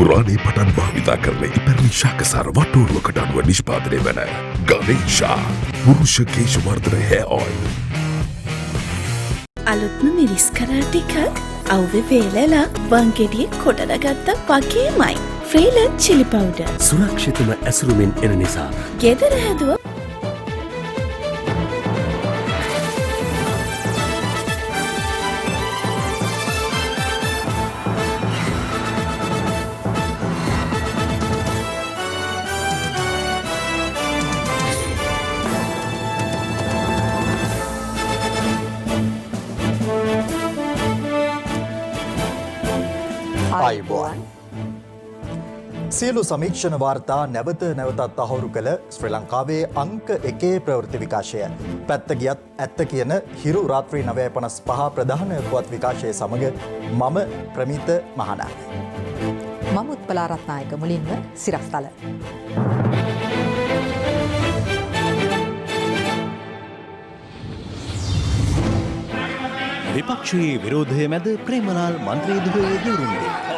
පුරාණයේ පටන් භාවිතා කරන ඉපැරණි ශාකසාර වටෝරුවකට අනුව නිෂ්පාදනය වන ගණේෂා පුරුෂ කේශවර්ධන hair oil. අලුත්ම මිරිස් කරා ටිකක් අවුවේ වේලලා වංගෙඩියේ කොටනගත්ත වගේමයි. ෆ්‍රීලන්ස් chili powder. සුරක්ෂිතම ඇසුරුමින් එන නිසා. ගෙදර හැදුව සියලු සමීක්ෂණ වාර්තා නැවත නැවතත් තහවුරු කළ ශ්‍රී ලංකාවේ අංක 1 ප්‍රවෘත්ති විකාශය. පැත්ත ගියත් ඇත්ත කියන හිරු රාත්‍රී 9:55 ප්‍රධාන පුවත් විකාශය සමග මම ප්‍රමිත මහනායක. මම උත්පලා රත්නායක. මුලින්ම සිරස්තල. විපක්ෂයේ විරෝධය මැද ප්‍රේමලාල් මන්ත්‍රී දුරේ දියුරුම්දී.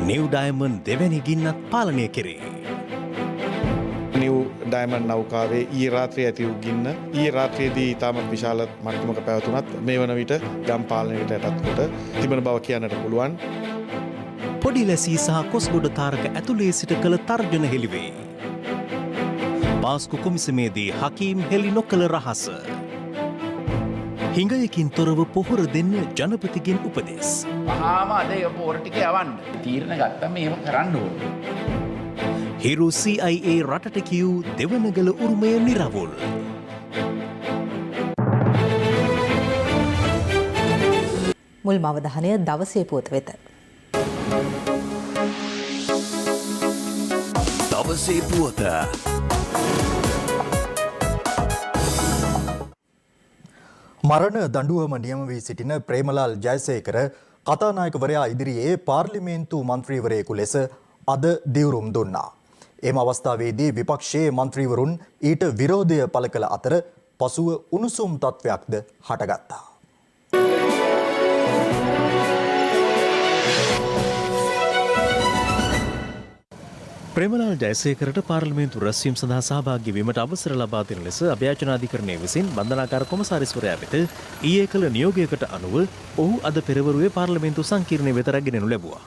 නිව් ඩයමන්ඩ් දෙවැනි ගින්නත් පාලනය කෙරේ. නිව් ඩයමන්ඩ් නෞකාවේ ඊයේ රාත්‍රියේ ඇති වූ ගින්න ඊයේ රාත්‍රියේදී ඉතාමත් විශාල මට්ටමක පැවතුනත් මේ වන විට ගම් පාලනයට යටත් කොට තිබෙන බව කියන්නට පුළුවන්. පොඩි ලැසී සහ කොස්ගොඩ තාරක ඇතුලේ සිට කළ තර්ජන හෙළිවේ. පාස්කු කොමිසමේදී හකීම් හෙළි නොකළ රහස. හිඟයකින් තොරව පොහොර දෙන්න ජනපතිගෙන් උපදෙස්. වහාම අද පොහොර ටික යවන්න. තීරණ ගත්තම එහෙම කරන්න ඕන. හිරු CIA රටට කියූ දෙවනගල උරුමය නිරවුල්. මුල්ම අවධානය දවසේ පුවත වෙත. දවසේ පුවත. මරණ දඬුවම නියම වී සිටින ප්‍රේමලාල් ජයසේකර කතානායකවරයා ඉදිරියේ පාර්ලිමේන්තු මන්ත්‍රීවරයෙකු ලෙස අද දිවුරුම් දුන්නා. එම අවස්ථාවේදී විපක්ෂයේ මන්ත්‍රීවරුන් ඊට විරෝධය පළ කළ අතර පසුව උණුසුම් තත්වයක්ද හටගත්තා. ප්‍රේමලාල් ජයසේකරට පාර්ලිමේන්තු රැස්වීම සඳහා සහභාගී වීමට අවසර ලබා දෙන ලෙස අභ්‍යාචනාධිකරණය විසින් බන්ධනාගාර කොමසාරිස්වරයා වෙත ඊයේ කළ නියෝගයකට අනුව ඔහු අද පෙරවරුවේ පාර්ලිමේන්තු සංකීර්ණය වෙත රැගෙනු ලැබුවා.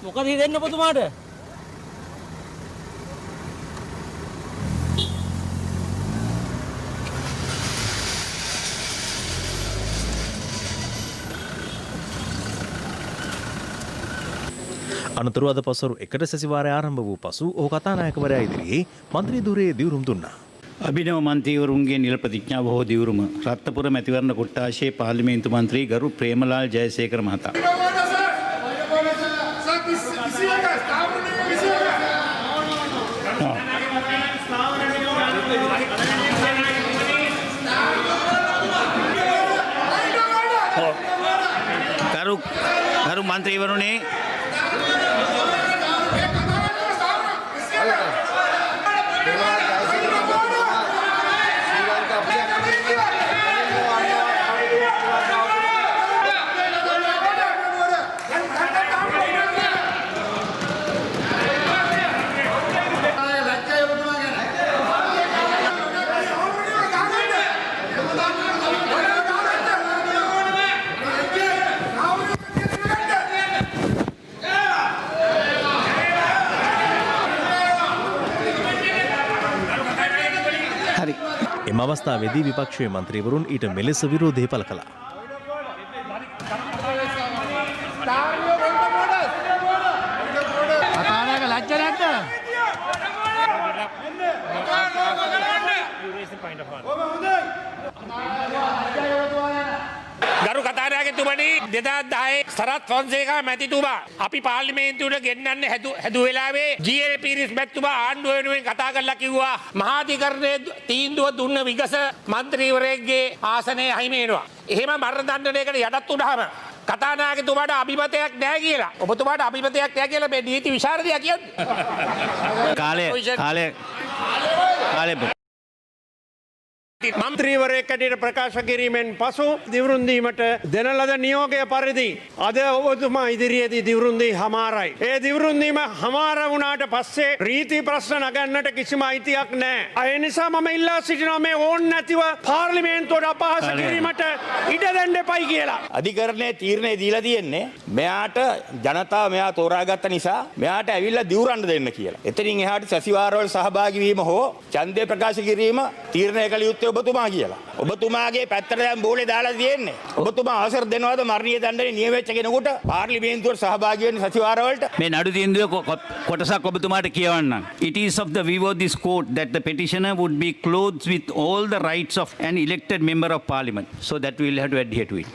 මොකද හිතෙන්නේ ඔබතුමාට? අනතුරු අද පසුරු එකට සැසිවාරය ආරම්භ වූ පසු ඔහු කතානායකවරයා ඉදිරියේ මන්ත්‍රී ධුරයේ දිවුරුම් දුන්නා. අභිනව මන්ත්‍රීවරුන්ගේ නිල ප්‍රතිඥාව හෝ දිවුරුම රත්නපුර මැතිවරණ කොට්ටාශයේ පාර්ලිමේන්තු මන්ත්‍රී ගරු ප්‍රේමලාල් ජයසේකර මහතා. ගරු මන්ත්‍රීවරුනේ එම අවස්ථාවේදී විපක්ෂයේ මන්ත්‍රීවරුන් ඊට මෙලෙස විරෝධය පළ කළා. කතානායක ලැජ්ජ නැද්ද? ගරු කතානායකතුමනි 2010 සරත් ෆොන්සේකා මැතිතුමා අපි පාර්ලිමේන්තුවට ගෙන්නන්න හැදු වෙලාවේ GL පීරිස් මැතිතුමා ආණ්ඩුව වෙනුවෙන් කතා කරලා කිව්වා මහාධිකරණයේ තීන්දුව දුන්න විගස මන්ත්‍රීවරයෙක්ගේ ආසනය අහිමි වෙනවා. එහෙම මරණ දණ්ඩනයකට යටත් වුණාම කතානායකතුමාට අභිමතයක් නැහැ කියලා. ඔබතුමාට අභිමතයක් නැහැ කියලා මේ නීති විශාරදයා කියන්නේ. කාලේ මන්ත්‍රීවරයෙක් හැටියට ප්‍රකාශ කිරීමෙන් පසු දිවුරුම් දීමට දෙන ලද නියෝගය පරිදි අද ඔබතුමා ඉදිරියේදී දිවුරුම් දී හමාරයි. ඒ දිවුරුම් දීම හමාර වුණාට පස්සේ රීති ප්‍රශ්න නගන්නට කිසිම අයිතියක් නැහැ. ඒ නිසා මම ඉල්ලා සිටිනවා මේ ඕන් නැතිව පාර්ලිමේන්තුවට අපහාස කිරීමට ඉඩ දෙන්න එපයි කියලා. අධිකරණයේ තීරණය දීලා තියෙන්නේ මෙයාට ජනතාව මෙයා තෝරාගත්ත නිසා මෙයාට ඇවිල්ලා දිවුරන්න දෙන්න කියලා. එතනින් එහාට සැසිවාරවල සහභාගී වීම හෝ ඡන්දය ප්‍රකාශ කිරීම තීරණය කළ යුත්තේ ඔබතුමා කියලා. ඔබතුමාගේ පැත්තට දැන් බෝලේ දාලා තියෙන්නේ. ඔබතුමා අවසර දෙනවද මරණීය දණ්ඩනේ නියම වෙච්ච කෙනෙකුට පාර්ලිමේන්තුවට සහභාගී වෙන්න සැසිවාරවලට? මේ නඩු තීන්දුව කොටසක් ඔබතුමාට කියවන්නම්. It is of the view of this court that the petitioner would be clothed with all the rights of an elected member of parliament. So that we will have to adhere to it.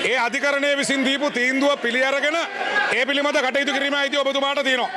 ඒ අධිකරණය විසින් දීපු තීන්දුව පිළි අරගෙන ඒ පිළිබඳ කටයුතු කිරීම අයිතිය ඔබතුමාට තියෙනවා.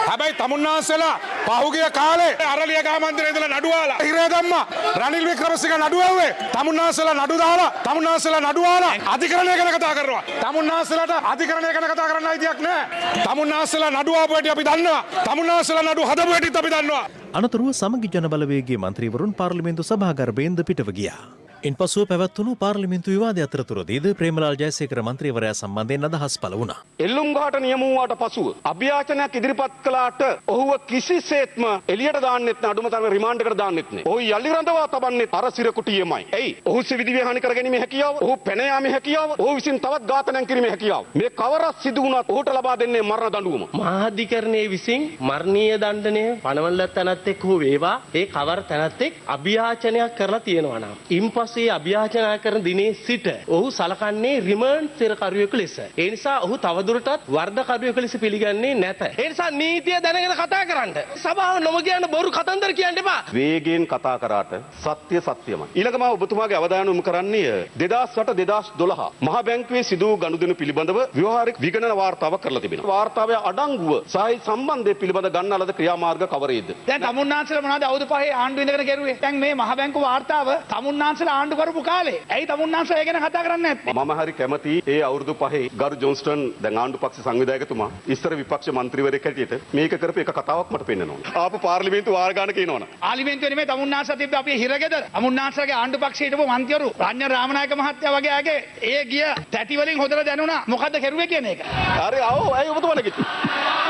හැබැයි තමුන්නාන්සලා පහුගිය කාලේ අරලියගහ මන්දිරේ ඉඳලා නඩුවාලා හිරේ දැම්මා. රනිල් වික්‍රමසිංහ නඩුවුවේ තමුන්නාන්සලා නඩු දාලා තමුන්නාන්සලා නඩුවාලා අධිකරණය ගැන කතා කරනවා. තමුන්නාන්සලාට අධිකරණය ගැන කතා කරන්න අයිතියක් නැහැ. තමුන්නාන්සලා නඩුව ආපු හැටි අපි දන්නවා. තමුන්නාන්සලා නඩු හදපු හැටිත් අපි දන්නවා. අනතුරුව සමගි ජන බලවේගයේ මන්ත්‍රීවරුන් පාර්ලිමේන්තු සභාගර්භයෙන්ද පිටව ගියා. ඉන්පසුව පැවැත්වුණු පාර්ලිමේන්තු විවාදය අතරතුරදීද ප්‍රේමලාල් ජයසේකර මන්ත්‍රීවරයා සම්බන්ධයෙන් අදහස් පළ වුණා. එල්ලුම්ගහට නියම වූාට පසුව අභ්‍යාචනයක් ඉදිරිපත් කළාට ඔහුව කිසිසේත්ම එළියට දාන්නෙත් නෑ, අඩුම තරමේ රිමාන්ඩ් එකට දාන්නෙත් නෑ. ඔහු යලි රඳවා තබන්නේ අර සිරකුටියමයි. එයි ඔහු සිවිදි විහානි කර ගැනීමේ හැකියාව, ඔහු පැන යාමේ හැකියාව, ඔහු විසින් තවත් ඝාතනයක් කිරීමේ හැකියාව. මේ කවරක් සිදු වුණත් ඔහුට ලබා දෙන්නේ මරණ දඬුවම. මහාධිකරණයේ විසින් මරණීය දණ්ඩනය පනවන තැනත් එක්ක හෝ වේවා ඒ කවර තැනත් එක්ක අභ්‍යාචනයක් කරලා තියෙනවා නම් ඉන්පස්සේ අභ්‍යාචන කරන දිනේ සිට ඔහු සලකන්නේ රිමාන්ඩ් සිරකරුවෙකු ලෙස. ඒ නිසා ඔහු තවදුරටත් වර්ධකරුවෙකු ලෙස පිළිගන්නේ නැත. ඒ නිසා නීතිය දැනගෙන කතා කරන්න. සභාව නොම කියන බොරු කතන්දර කියන්න එපා. වේගයෙන් කතා කරාට සත්‍ය සත්‍යමයි. ඊළඟම ඔබතුමාගේ අවධානය යොමු කරන්නේ 2008-2012 මහ බැංකුවේ සිදු වූ ගනුදෙනු පිළිබඳව ව්‍යවහාරික විගණන වාර්තාවක් කරලා තිබෙනවා. වාර්තාවේ අඩංගුව සහයි සම්බන්ධය පිළිබඳ ගන්නා ලද ක්‍රියාමාර්ග කවරේද? දැන් තමුන්නාන්සලා මොනවද අවුරුදු පහේ ආණ්ඩු ඉඳගෙන කෙරුවේ? දැන් මේ මහ බැංකු වාර්තාව තමුන්නාන්සලා ආණ්ඩු කරපු කාලේ ඇයි තමුන්නාන්සලා ඒ ගැන කතා කරන්නේ නැත්තේ? මම හරි කැමති ඒ අවුරුදු පහේ ගරු ජොන්ස්ටන් දැන් ආණ්ඩු පක්ෂ සංවිධායකතුමා ඉස්තර විපක්ෂ මන්ත්‍රීවරයෙක් හැටියට මේක කරපු එක කතාවක් මට පෙන්නනවා. ආපු පාර්ලිමේන්තු වාර ගන්න කියනවනේ. පාර්ලිමේන්තුවේ නෙමෙයි තමුන්නාන්සලා තිබ්බ අපේ හිරගෙදර. තමුන්නාන්සලාගේ ආණ්ඩු පක්ෂයේ හිටපු මන්ත්‍රීවරු රාජ්‍ය රාමනායක මහත්තයා වගේ ආගේ ඒ ගිය තැටි වලින් හොදලා දැනුණා මොකද්ද කරුවේ කියන එක. හරි ආවෝ ඇයි ඔබතුමා නැගිට්ටේ?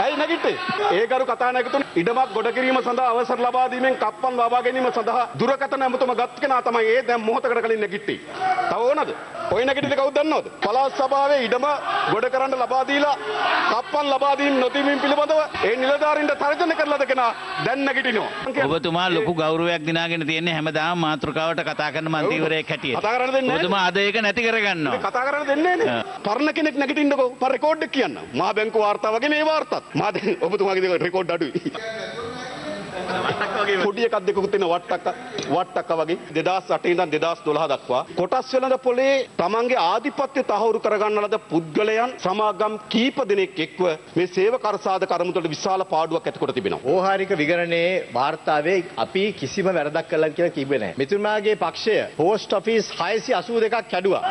ඇයි නැගිට්ටේ? ඒ ගරු කතානායකතුන් ඉඩමක් ගොඩ කිරීම සඳහා අවසර ලබා දීමෙන් කප්පන් ලබා ගැනීම සඳහා දුරකථන ඇමතුම ගත් කෙනා තමයි ඒ දැන් මොහොතකට කලින් නැගිට්ටේ. තව ඕනද? ඔය නැගිටිලි කවුද දන්නවද? පළාත් සභාවේ ඉඩම ගොඩ කරන්න ලබා දීලා කප්පන් ලබා දීම නොදීමීම පිළිබඳව ඒ නිලධාරීන්ට තර්ජන කරලාද කෙනා දැන් නැගිටිනවා. ඔබතුමා ලොකු ගෞරවයක් දිනාගෙන තියෙන්නේ හැමදාම මාතෘකාවට කතා කරන මන්ත්‍රීවරයෙක් හැටියට. කතා කරන්න දෙන්නේ නැහැ. ඔබතුමා අද ඒක නැති කරගන්නවා. කතා කරන්න දෙන්නේ නැහැ. පරණ කෙනෙක් නැගිටින්නකෝ. මම රෙකෝඩ් එක කියන්න. මහ බැංකු වාර්තාව වගේ මේ වාර්තාවත්. මම දැන් ඔබතුමාගේ රෙකෝඩ් අඩුයි. පොඩි එකක් දෙකකුත් තියෙන වට්ටක්ක වගේ 2008 ඉඳන් 2012 දක්වා කොටස් වෙළඳ පොලේ තමන්ගේ ආධිපත්‍ය තහවුරු කරගන්න ලද පුද්ගලයන් සමාගම් කීප දෙනෙක් එක්ව මේ සේවක අර්ථසාධක අරමුදලට විශාල පාඩුවක් ඇති කොට තිබෙනවා. ඕහාරික විගණනයේ වාර්තාවේ අපි කිසිම වැරදක් කළා කියලා කිව්වේ නැහැ. මෙතුමාගේ පක්ෂය පෝස්ට් ඔෆිස් 682ක් කැඩුවා.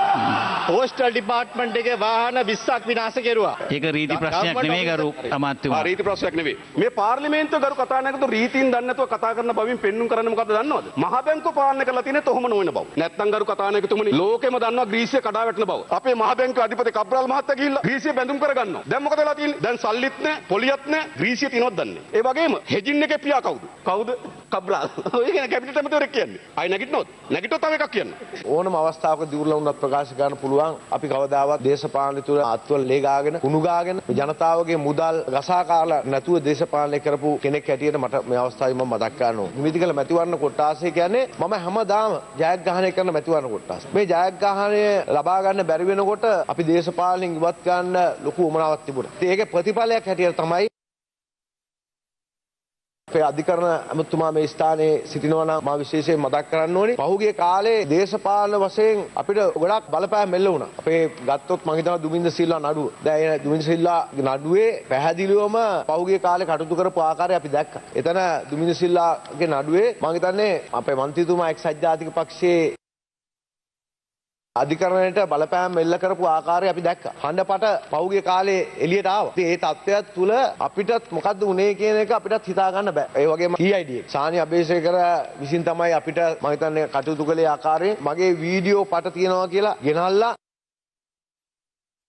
පෝස්ටල් ඩිපාර්ට්මන්ට් එකේ වාහන 20ක් විනාශ කෙරුවා. ඒක රීති ප්‍රශ්නයක් නෙමෙයි ගරු අමාත්‍යතුමා. රීති ප්‍රශ්නයක් නෙවෙයි. මේ පාර්ලිමේන්තුව ගරු කතානායකතු රීතීන් දන්නේ නැතුව කතා කරන බවින් පෙන්눔 කරන්නේ මොකද්ද දන්නවද? මහ බැංකුව පාලනය කරලා තියෙන්නේ තොහම නොවන බව. නැත්නම් ගරු කතානායකතුමනි ලෝකෙම දන්නවා ග්‍රීසිය කඩා වැටෙන බව. අපේ මහ බැංකුවේ අධිපති කබ්‍රාල් මහත්තයා ගිහිල්ලා ග්‍රීසිය බැඳුම් කරගන්නවා. දැන් මොකද වෙලා තියෙන්නේ? දැන් සල්ලිත් නැහැ, පොලියත් නැහැ, ග්‍රීසිය තියනවත් දන්නේ. ඒ වගේම හෙජින් එකේ පියා කවුද? කවුද? කබ්‍රාල්. ඔය කියන කැපිටල් ඇමතිවරයෙක් කියන්නේ. ආයි නැගිටිනවද? නැගිට්ටොත් තව එකක් කියන්න. ඕනම අවස්ථාවක දියුරලා වුණත් ප්‍රකාශ කරන්න පුළුවන් අපි කවදාවත් දේශපාලන තුල අත්වල ලේ ගාගෙන කුණු ගාගෙන ජනතාවගේ මුදල් ගසා කාලා නැතුව දේශපාලනය කරපු කෙනෙක් හැටියට මට මේ අවස්ථාවේ මම මතක් කරනවා. නිමිතිකල මැතිවරණ කොට්ටාසය කියන්නේ මම හැමදාම ජයග්‍රහණය කරන මැතිවරණ කොට්ටාස. මේ ජයග්‍රහණය ලබා ගන්න බැරි වෙනකොට අපි දේශපාලනින් ඉවත් ගන්න ලොකු උමනාවක් තිබුණා. ඒකේ ප්‍රතිඵලයක් හැටියට තමයි අපේ අධිකරණ ඇමතුමා මේ ස්ථානයේ සිටිනවා නම් මම විශේෂයෙන් මතක් කරන්න ඕනේ. පහුගිය කාලේ දේශපාලන වශයෙන් අපිට ගොඩක් බලපෑම් මෙල්ල වුණා. අපේ ගත්තොත් මම හිතනවා දුමින්ද සිල්වා නඩුව. දැන් ඒ දුමින්ද සිල්වා නඩුවේ පැහැදිලිවම පහුගිය කාලේ කටයුතු කරපු ආකාරය අපි දැක්කා. එතන දුමින්ද සිල්වාගේ නඩුවේ මම හිතන්නේ අපේ මන්ත්‍රීතුමා එක්සත් ජාතික පක්ෂයේ අධිකරණයට බලපෑම් එල්ල කරපු ආකාරය අපි දැක්කා. හඬපට පහුගිය කාලේ එළියට ආවා. ඉතින් ඒ තත්ත්වයක් තුල අපිටත් මොකද්ද උනේ කියන එක අපිටත් හිතා ගන්න බෑ. ඒ වගේම TID සානි අබේසේකර විසින් තමයි අපිට මම හිතන්නේ කටයුතු කළේ ආකාරයෙන් මගේ වීඩියෝ පට තියනවා කියලා ගෙනල්ලා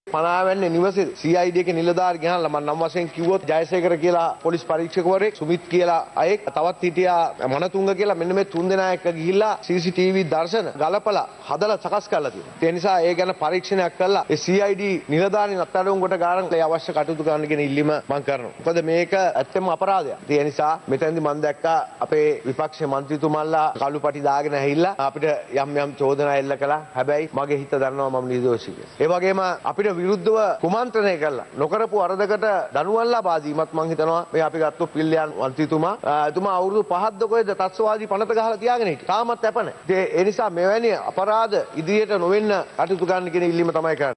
පනාවැන්නේ නිවසේ CID එකේ නිලධාරි ගෙනල්ලා මම නම් වශයෙන් කිව්වොත් ජයසේකර කියලා පොලිස් පරීක්ෂකවරයෙක් සුමිත් කියලා අයෙක් තවත් හිටියා මනතුංග කියලා මෙන්න මේ තුන් දෙනා එක්ක ගිහිල්ලා CCTV දර්ශන ගලපලා හදලා සකස් කරලා තියෙනවා. ඒ නිසා ඒ ගැන පරීක්ෂණයක් කළා ඒ CID නිලධාරීන් අත්අඩංගුවට ගන්න ඒ අවශ්‍ය කටයුතු කරන්න කියන ඉල්ලීම මම කරනවා. මොකද මේක ඇත්තම අපරාධයක්. ඒ නිසා මෙතෙන්දි මම දැක්කා අපේ විපක්ෂ මන්ත්‍රීතුමන්ලා කළුපටි දාගෙන ඇහිල්ලා අපිට යම් චෝදනා එල්ල කළා. හැබැයි මගේ හිත දන්නවා මම නිර්දෝෂී කියලා. ඒ වගේම අපිට විරුද්ධව කුමන්ත්‍රණය කළා. නොකරපු අරදකට දනුවල්ලා බාදීමත් මං හිතනවා මේ අපි ගත්ත පිල්ලියන් මන්ත්‍රීතුමා එතුමා අවුරුදු 5ක්ද කොහෙද තත්ස්වාදී පනත ගහලා තියාගෙන හිටියේ. තාමත් අප නැහැ. ඒ නිසා මෙවැනි අපරාධ ඉදිරියට නොවෙන්න කටයුතු කරන්න කියන ඉල්ලීම තමයි කරන්නේ.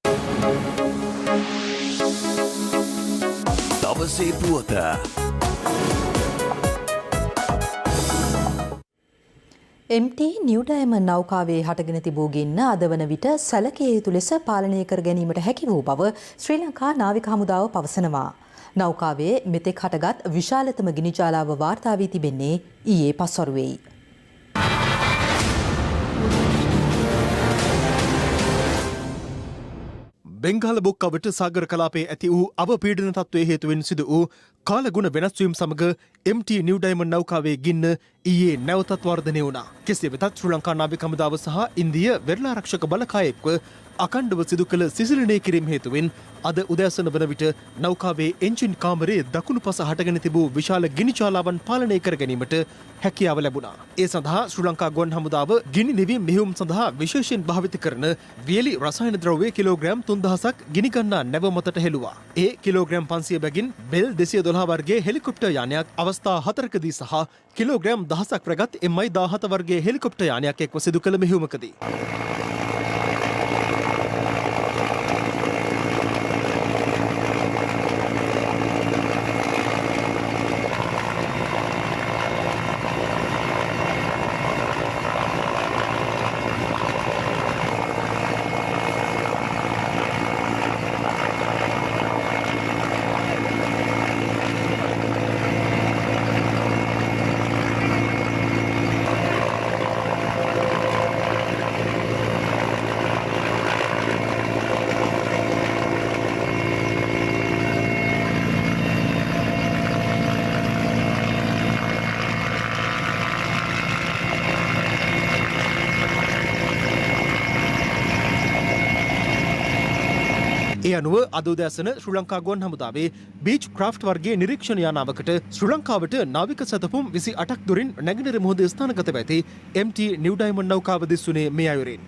දවසේ පුවත MT නිව් ඩයමන්ඩ් නෞකාවේ හටගෙන තිබූ ගින්න අද වන විට සැලකිය යුතු ලෙස පාලනය කර ගැනීමට හැකි වූ බව ශ්‍රී ලංකා නාවික හමුදාව පවසනවා. නෞකාවේ මෙතෙක් හටගත් විශාලතම ගිනි ජාලාව වාර්තා වී තිබෙන්නේ ඊයේ පස්වරුවේයි. බෙන්ගාල බොක්කවට සාගර කලාපයේ ඇති වූ අවපීඩන තත්ත්වයේ හේතුවෙන් සිදු වූ කාලගුණ වෙනස්වීම් සමග MT නිව් ඩයමන්ඩ් නෞකාවේ ගින්න ඊයේ නැවතත් වර්ධනය වුණා. කෙසේ වෙතත් ශ්‍රී ලංකා නාවික හමුදාව සහ ඉන්දිය වෙරළාරක්ෂක බලකායෙක්ව අකණ්ඩව සිදු කළ සිසිලනය කිරීම හේතුවෙන් අද උදෑසන වන විට නෞකාවේ එන්ජින් කාමරයේ දකුණු පස හටගෙන තිබූ විශාල ගිනි ජාලාවන් පාලනය කර ගැනීමට හැකියාව ලැබුණා. ඒ සඳහා ශ්‍රී ලංකා ගුවන් හමුදාව ගිනි නිවීම මෙහෙයුම් සඳහා විශේෂයෙන් භාවිත කරන වියලි රසායන ද්‍රව්‍ය කිලෝග්‍රෑම් 3000ක් ගිනි ගන්නා නැව මතට හෙළුවා. ඒ කිලෝග්‍රෑම් 500 බැගින් බෙල් 212 වර්ගයේ හෙලිකොප්ටර් යානයක් අවස්ථා 4කදී සහ කිලෝග්‍රෑම් 1000ක් රැගත් MI-17 වර්ගයේ හෙලිකොප්ටර් යානයක් එක්ව සිදු කළ මෙහෙයුමකදී ඒ අනුව අද උදෑසන ශ්‍රී ලංකා ගුවන් හමුදාවේ බීච් ක්‍රාෆ්ට් වර්ගයේ නිරීක්ෂණ යානාවකට ශ්‍රී ලංකාවට නාවික සැතපුම් 28ක් දුරින් නැගෙනහිර මුහුදේ ස්ථානගතව ඇති MT නිව් ඩයමන්ඩ් නෞකාව දිස්වුනේ මේ අයුරින්.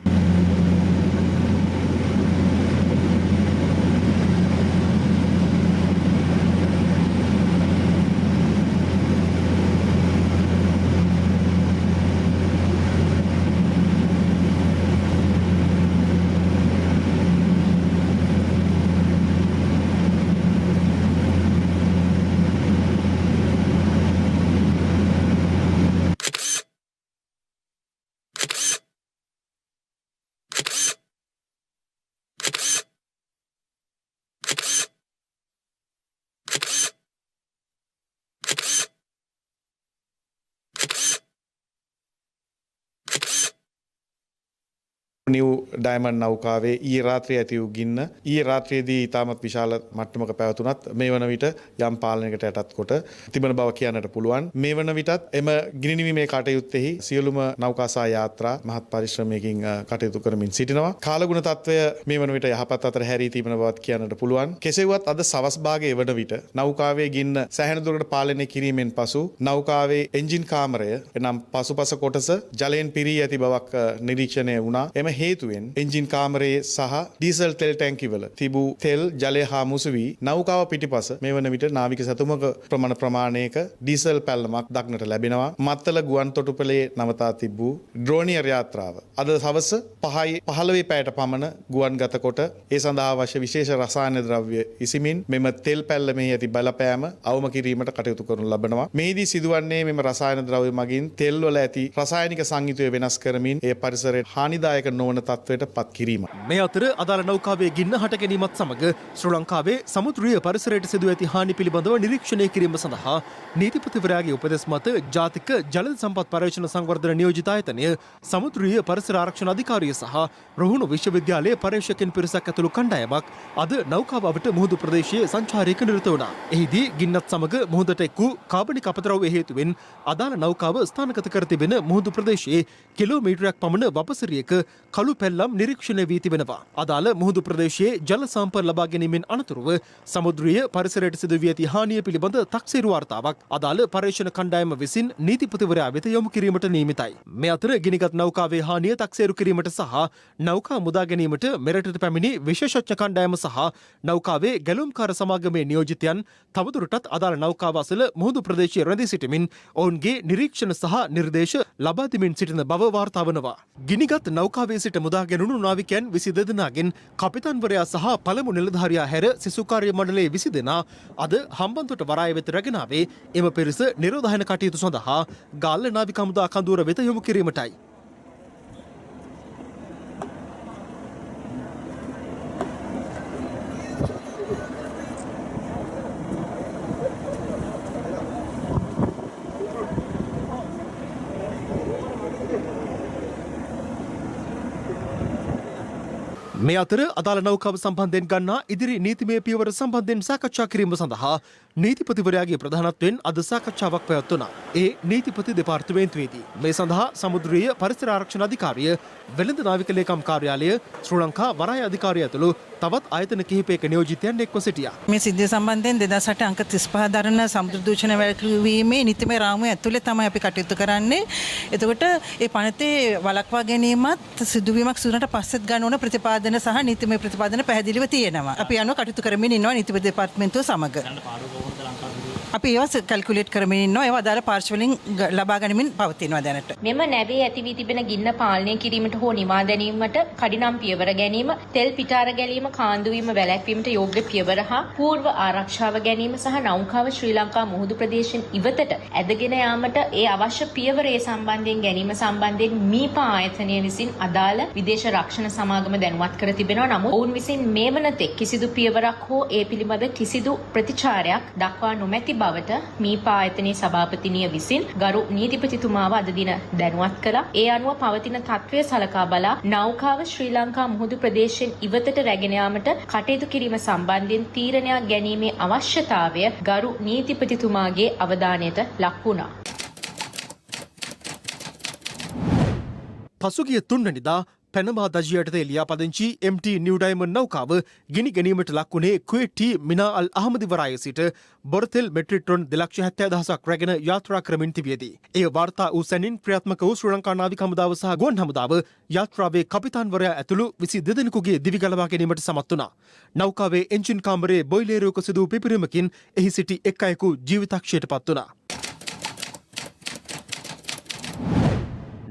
නිව් ඩයමන්ඩ් නෞකාවේ ඊයේ රාත්‍රියේ ඇති වූ ගින්න ඊයේ රාත්‍රියේදී ඉතාමත් විශාල මට්ටමක පැවතුනත් මේ වන විට යම් පාලනයකට යටත් කොට තිබෙන බව කියන්නට පුළුවන්. මේ වන විටත් එම ගිනි නිවීමේ කටයුත්තේහි සියලුම නෞකාසා යාත්‍රා මහත් පරිශ්‍රමයකින් කටයුතු කරමින් සිටිනවා. කාලගුණ තත්ත්වය මේ වන විට යහපත් අතර හැරී තිබෙන බවත් කියන්නට පුළුවන්. කෙසේ වුවත් අද සවස් භාගයේ වන විට නෞකාවේ ගින්න සෑහෙන දුරකට පාලනය කිරීමෙන් පසු නෞකාවේ එන්ජින් කාමරය එනම් පසුපස කොටස ජලයෙන් පිරී ඇති බවක් නිරීක්ෂණය වුණා. එම හේතුවෙන් එන්ජින් කාමරයේ සහ ඩීසල් තෙල් ටැංකිවල තිබූ තෙල් ජලය හා මුසු වී නෞකාව පිටිපස මේ වන විට නාවික සැතුමක ප්‍රමාණයක ඩීසල් පැල්ලමක් දක්නට ලැබෙනවා. මත්තල ගුවන් තොටුපළේ නවතා තිබූ ඩ්‍රෝනියර් යාත්‍රාව අද සවස 5:15 පැයට පමණ ගුවන් ගත කොට ඒ සඳහා අවශ්‍ය විශේෂ රසායන ද්‍රව්‍ය ඉසිමින් මෙම තෙල් පැල්ලමේ ඇති බලපෑම අවම කිරීමට කටයුතු කරනු ලබනවා. මේදී සිදුවන්නේ මෙම රසායන ද්‍රව්‍ය මගින් තෙල් වල ඇති රසායනික සංයුතිය වෙනස් කරමින් ඒ පරිසරයට හානිදායක නොවන තත්ත්වයට පත් කිරීම. මේ අතර අදාළ නෞකාවේ ගින්න හට ගැනීමත් සමග ශ්‍රී ලංකාවේ සමුද්‍රීය පරිසරයට සිදු ඇති හානි පිළිබඳව නිරීක්ෂණය කිරීම සඳහා නීතිපතිවරයාගේ උපදෙස් මත ජාතික ජල සම්පත් පර්යේෂණ සංවර්ධන නියෝජිත ආයතනය සමුද්‍රීය පරිසර ආරක්ෂණ අධිකාරිය සහ රුහුණු විශ්වවිද්‍යාලයේ පර්යේෂකයන් පිරිසක් ඇතුළු කණ්ඩායමක් අද නෞකාව අවට මුහුදු ප්‍රදේශයේ සංචාරයක නිරත වුණා. එහිදී ගින්නත් සමග මුහුදට එක් වූ කාබනික අපද්‍රව්‍ය හේතුවෙන් අදාළ නෞකාව ස්ථානගත කර තිබෙන මුහුදු ප්‍රදේශයේ කිලෝමීටරයක් පමණ වපසරියක කළු පැල්ලම් නිරීක්ෂණය වී තිබෙනවා. අදාළ මුහුදු ප්‍රදේශයේ ජල සම්පත් ලබා ගැනීමෙන් අනතුරුව සමුද්‍රීය පරිසරයට සිදු වී ඇති හානිය පිළිබඳ තක්සේරු වාර්තාවක් අදාළ පර්යේෂණ කණ්ඩායම විසින් නීතිපතිවරයා වෙත යොමු කිරීමට නියමිතයි. මේ අතර ගිනිගත් නෞකාවේ හානිය තක්සේරු කිරීමට සහ නෞකා මුදා ගැනීමට මෙරටට පැමිණි විශේෂඥ කණ්ඩායම සහ නෞකාවේ ගැලුම්කාර සමාගමේ නියෝජිතයන් තවදුරටත් අදාළ නෞකාව අසල මුහුදු ප්‍රදේශයේ රැඳී සිටමින් ඔවුන්ගේ නිරීක්ෂණ සහ නිර්දේශ ලබා දෙමින් සිටින බව වාර්තා වනවා. ගිනිගත් නෞකාවේ සිට මුදා ගැනුණු නාවිකයන් 22 දෙනාගෙන් කපිතාන්වරයා සහ පළමු නිලධාරියා හැර සිසු කාර්ය මණ්ඩලයේ 20 දෙනා අද හම්බන්තොට වරාය වෙත රැගෙන ආවේ එම පිරිස නිරෝධායන කටයුතු සඳහා ගාල්ල නාවික හමුදා කඳවුර වෙත යොමු කිරීමටයි. මේ අතර අදාළ නෞකාව සම්බන්ධයෙන් ගන්නා ඉදිරි නීතිමය පියවර සම්බන්ධයෙන් සාකච්ඡා කිරීම සඳහා නීතිපතිවරයාගේ ප්‍රධානත්වයෙන් අද සාකච්ඡාවක් පැවැත්වුණා. ඒ නීතිපති දෙපාර්තමේන්තුවේදී මේ සඳහා සමුද්‍රීය පරිසර ආරක්ෂණ අධිකාරිය, වෙළඳ නාවික ලේකම් කාර්යාලය, ශ්‍රී ලංකා වරාය අධිකාරිය ඇතුළු තවත් ආයතන කිහිපයක නියෝජිතයන් එක්ව සිටියා. මේ සිද්ධිය සම්බන්ධයෙන් 2008 අංක 35 දරන සමුද්‍ර දූෂණ වැළැක්වීමේ නීතිමය රාමුව ඇතුලේ තමයි අපි කටයුතු කරන්නේ. එතකොට ඒ පනතේ වළක්වා ගැනීමත් සිදුවීමක් සිදුනට පස්සෙත් ගන්න ඕන ප්‍රතිපාදන සහ නීතිමය ප්‍රතිපාදන පැහැදිලිව තියෙනවා. අපි අනුව කටයුතු කරමින් ඉන්නවා නීතිපති දෙපාර්තමේන්තුව සමග. අපි ඒවා කැල්කියුලේට් කරමින් ඉන්නවා. ඒවා අදාළ පාර්ශ්ව වලින් ලබා ගනිමින් පවතිනවා දැනට. මෙම නැවේ ඇති වී තිබෙන ගින්න පාලනය කිරීමට හෝ නිවා දැමීමට කඩිනම් පියවර ගැනීම, තෙල් පිටාර ගැලීම, කාන්දු වීම වැළැක්වීමට යෝග්‍ය පියවර හා පූර්ව ආරක්ෂාව ගැනීම සහ නෞකාව ශ්‍රී ලංකා මුහුදු ප්‍රදේශයෙන් ඉවතට ඇදගෙන යාමට ඒ අවශ්‍ය පියවර ඒ සම්බන්ධයෙන් ගැනීම සම්බන්ධයෙන් මීපා ආයතනය විසින් අදාළ විදේශ රක්ෂණ සමාගම දැනුවත් කර තිබෙනවා. නමුත් ඔවුන් විසින් මේ වනතෙක් කිසිදු පියවරක් හෝ ඒ පිළිබඳ කිසිදු ප්‍රතිචාරයක් දක්වා නොමැති බවට මීපා ආයතනයේ සභාපතිනිය විසින් ගරු නීතිපතිතුමාව අද දින දැනුවත් කළා. ඒ අනුව පවතින තත්ත්වය සලකා බලා නෞකාව ශ්‍රී ලංකා මුහුදු ප්‍රදේශයෙන් ඉවතට රැගෙන යාමට කටයුතු කිරීම සම්බන්ධයෙන් තීරණයක් ගැනීමේ අවශ්‍යතාවය ගරු නීතිපතිතුමාගේ අවධානයට ලක් වුණා. පසුගිය 3 වෙනිදා පැනමා දජියට ලියාපදිංචි MT නිව් ඩයමන්ඩ් නෞකාව ගිනි ගැනීමට ලක්වුණේ කුවේටි මිනා අල් අහමදි වරායේ සිට බොරතෙල් මෙට්‍රික් ටොන් 270,000ක් රැගෙන යාත්‍රා කරමින් තිබියදී එය වාර්තා වූ සැනින් ක්‍රියාත්මක වූ ශ්‍රී ලංකා නාවික හමුදාව සහ ගුවන් හමුදාව යාත්‍රාවේ කපිතාන්වරයා ඇතුළු 22 දෙනෙකුගේ දිවි ගලවා ගැනීමට සමත් වුණා. නෞකාවේ එන්ජින් කාමරයේ බොයිලරයක සිදු වූ පිපිරීමකින් එහි සිටි එක් අයෙකු ජීවිතක්ෂයට පත් වුණා.